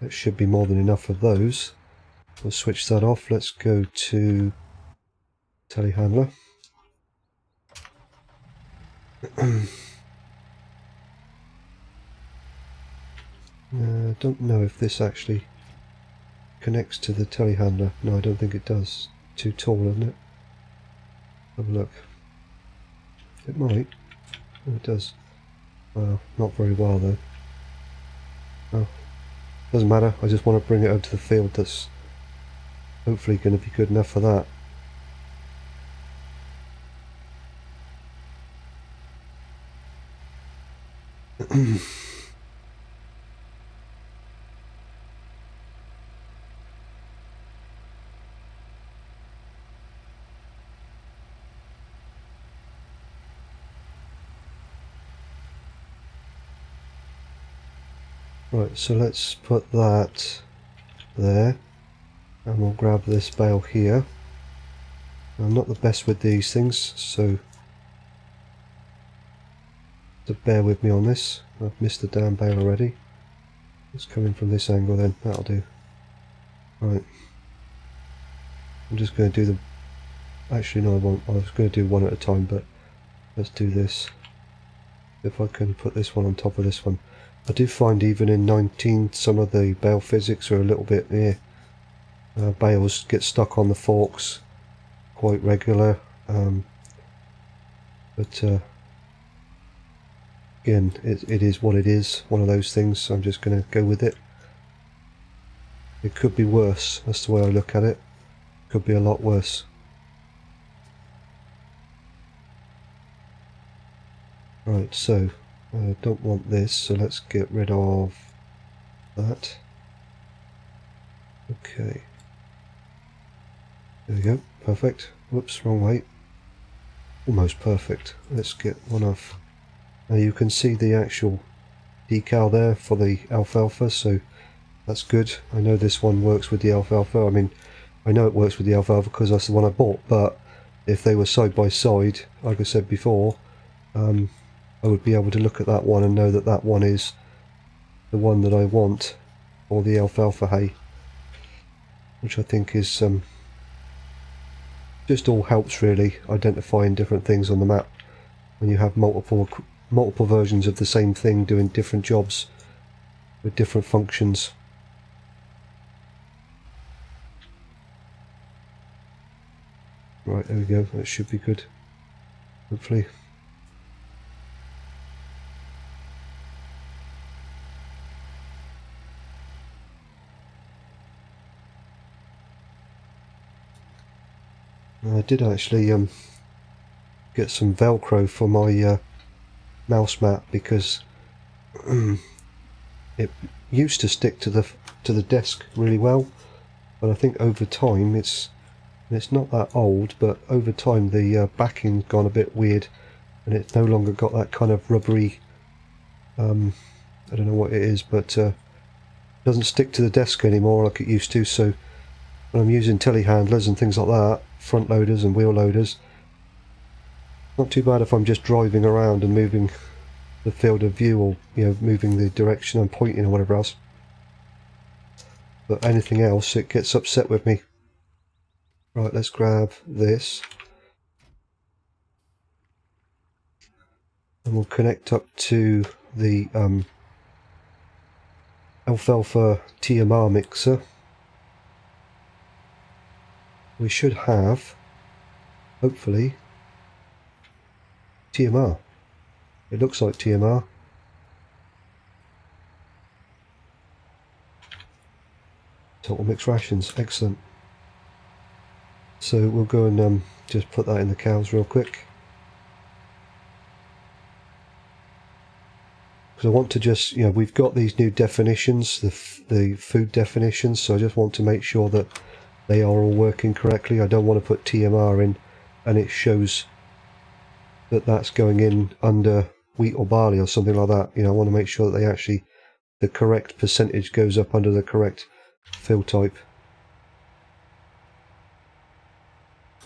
it should be more than enough of those. We'll switch that off. Let's go to telehandler. Don't know if this actually connects to the telehandler. No, I don't think it does. Too tall, isn't it? Have a look. It might. Oh, it does. Well, not very well though. Oh, doesn't matter. I just want to bring it over to the field. That's hopefully going to be good enough for that. Right, so let's put that there, and we'll grab this bale here. I'm not the best with these things, so bear with me on this. I've missed the damn bale already. Let's come in from this angle then, that'll do. Right, I'm just going to do the... Actually no, I won't. I was going to do one at a time, but let's do this. If I can put this one on top of this one. I do find even in 19 some of the bale physics are a little bit bales get stuck on the forks quite regular, but again it is what it is, one of those things, so I'm just going to go with it. It could be worse, that's the way I look at it. Could be a lot worse. Right, so I don't want this, so let's get rid of that. Okay. There we go, perfect. Whoops, wrong way. Almost perfect. Let's get one off. Now you can see the actual decal there for the alfalfa, so that's good. I know this one works with the alfalfa. I mean, I know it works with the alfalfa because that's the one I bought, but if they were side by side, like I said before, I would be able to look at that one and know that that one is the one that I want for the alfalfa hay, which I think is just all helps really identifying different things on the map when you have multiple versions of the same thing doing different jobs with different functions. Right, there we go, that should be good, hopefully. I did actually get some Velcro for my mouse mat because it used to stick to the desk really well, but I think over time it's not that old, but over time the backing's gone a bit weird and it's no longer got that kind of rubbery, I don't know what it is, but doesn't stick to the desk anymore like it used to. So when I'm using telehandlers and things like that, front loaders and wheel loaders, not too bad if I'm just driving around and moving the field of view, or moving the direction I'm pointing or whatever else. But anything else, it gets upset with me. Right, let's grab this and we'll connect up to the alfalfa TMR mixer. We should have, hopefully, TMR. It looks like TMR. Total mixed rations, excellent. So we'll go and just put that in the cows real quick. Because I want to just, we've got these new definitions, the food definitions, so I just want to make sure that they are all working correctly. I don't want to put TMR in and it shows that that's going in under wheat or barley or something like that. I want to make sure that they actually, the correct percentage goes up under the correct fill type.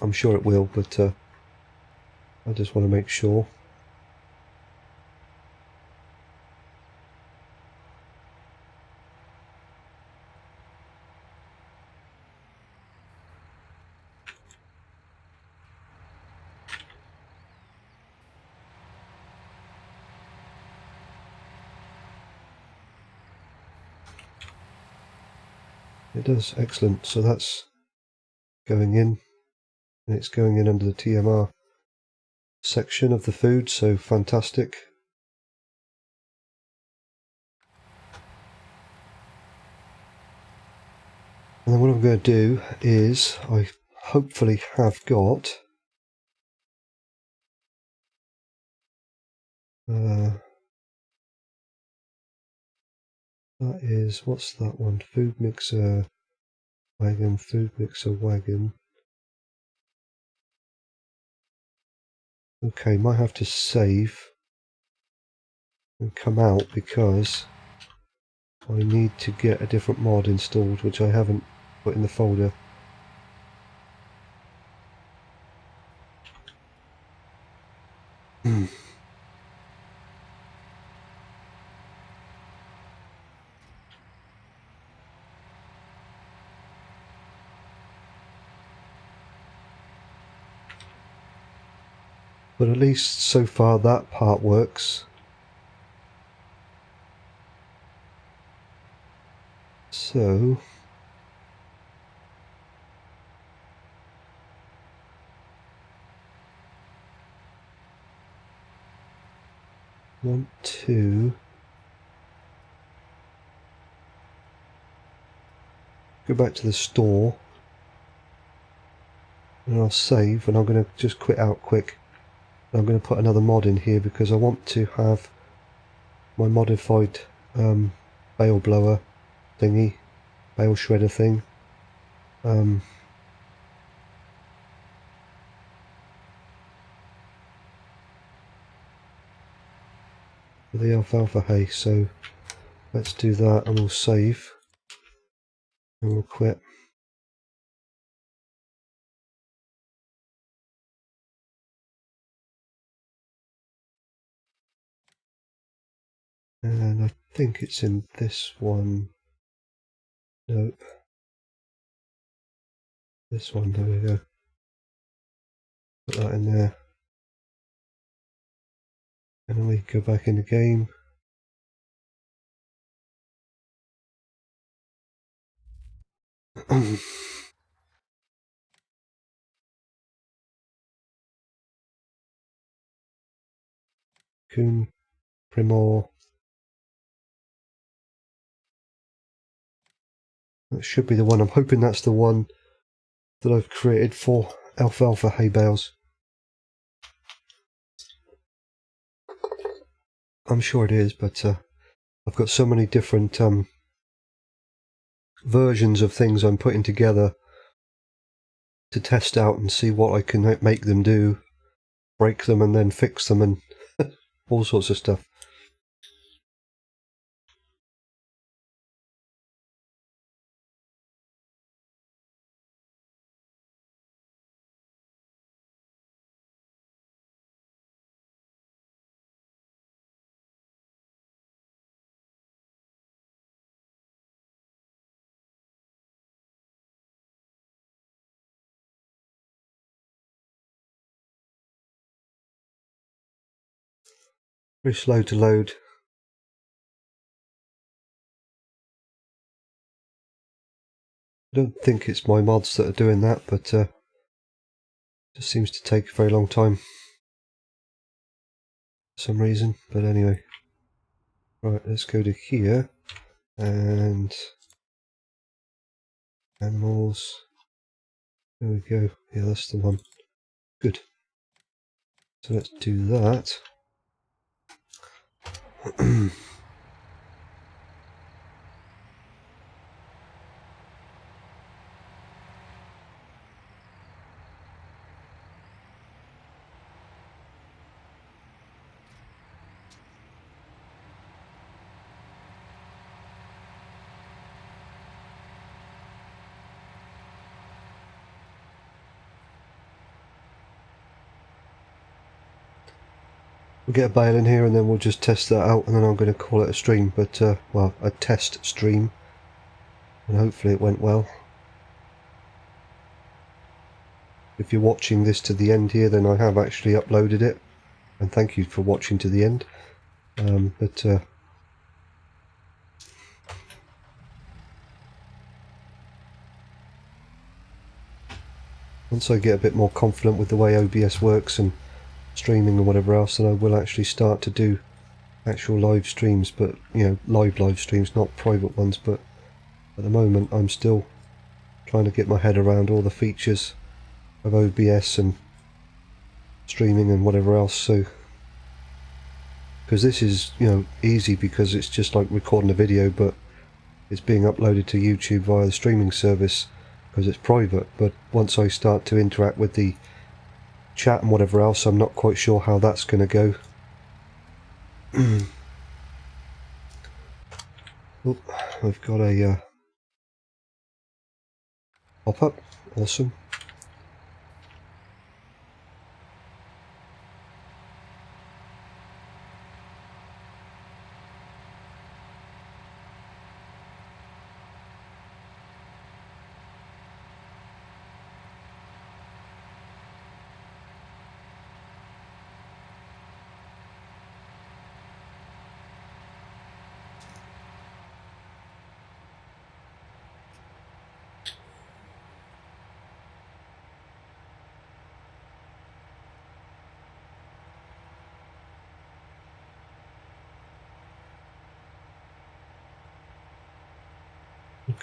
I'm sure it will, but I just want to make sure. It does, excellent. So that's going in, and it's going in under the TMR section of the food, so fantastic. And then what I'm going to do is, I hopefully have got that is, what's that one? Food mixer wagon, food mixer wagon. Okay, might have to save and come out because I need to get a different mod installed, which I haven't put in the folder. But at least so far that part works. So want to go back to the store and I'll save, and I'm going to just quit out quick. I'm going to put another mod in here because I want to have my modified bale blower thingy, bale shredder thing. For the alfalfa hay, so let's do that and we'll save and we'll quit. And I think it's in this one. Nope. This one, there we go. Put that in there. And then we go back in the game. Coon Primor. That should be the one. I'm hoping that's the one that I've created for alfalfa hay bales. I'm sure it is, but I've got so many different versions of things I'm putting together to test out and see what I can make them do, break them and then fix them, and all sorts of stuff. Very slow to load. I don't think it's my mods that are doing that, but it just seems to take a very long time for some reason. But anyway, right, let's go to here and animals. There we go. Yeah, that's the one. Good. So let's do that. We'll get a bale in here and then we'll just test that out, and then I'm going to call it a stream, but well, a test stream, and hopefully it went well. If you're watching this to the end here, then I have actually uploaded it, and thank you for watching to the end. Once I get a bit more confident with the way OBS works and streaming and whatever else, then I will actually start to do actual live streams, but you know, live streams, not private ones. But at the moment I'm still trying to get my head around all the features of OBS and streaming and whatever else. So because this is, you know, easy because it's just like recording a video, but it's being uploaded to YouTube via the streaming service because it's private. But once I start to interact with the chat and whatever else, I'm not quite sure how that's going to go. Oh, I've got a pop-up. Awesome.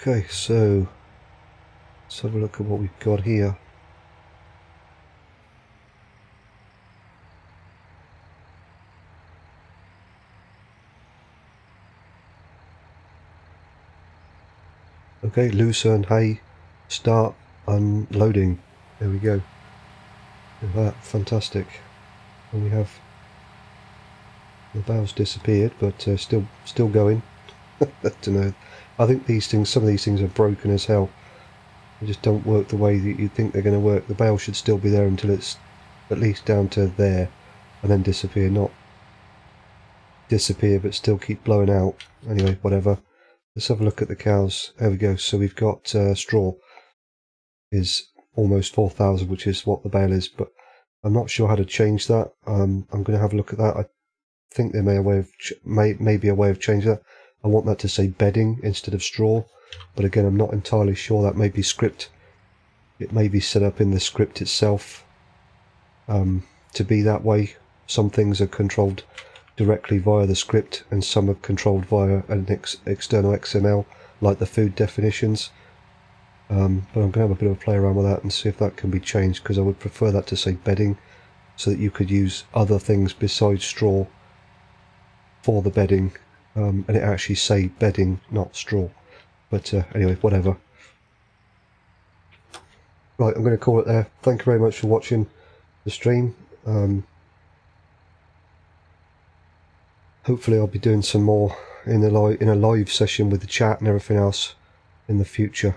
Okay, so let's have a look at what we've got here. Okay, lucerne hay, start unloading. There we go. Look at that, fantastic. And we have the bale's disappeared, but still going. I don't know. I think some of these things are broken as hell. They just don't work the way that you think they're going to work. The bale should still be there until it's at least down to there, and then disappear. Not disappear, but still keep blowing out. Anyway, whatever. Let's have a look at the cows. There we go. So we've got straw is almost 4,000, which is what the bale is, but I'm not sure how to change that. I'm going to have a look at that. I think there may be a way of changing that. I want that to say bedding instead of straw, but again, I'm not entirely sure. That may be script. It may be set up in the script itself to be that way. Some things are controlled directly via the script, and some are controlled via an external XML, like the food definitions. but I'm going to have a bit of a play around with that and see if that can be changed, because I would prefer that to say bedding, so that you could use other things besides straw for the bedding, and it actually say bedding, not straw. But anyway, whatever. Right, I'm going to call it there. Thank you very much for watching the stream. Hopefully I'll be doing some more in a live session with the chat and everything else in the future.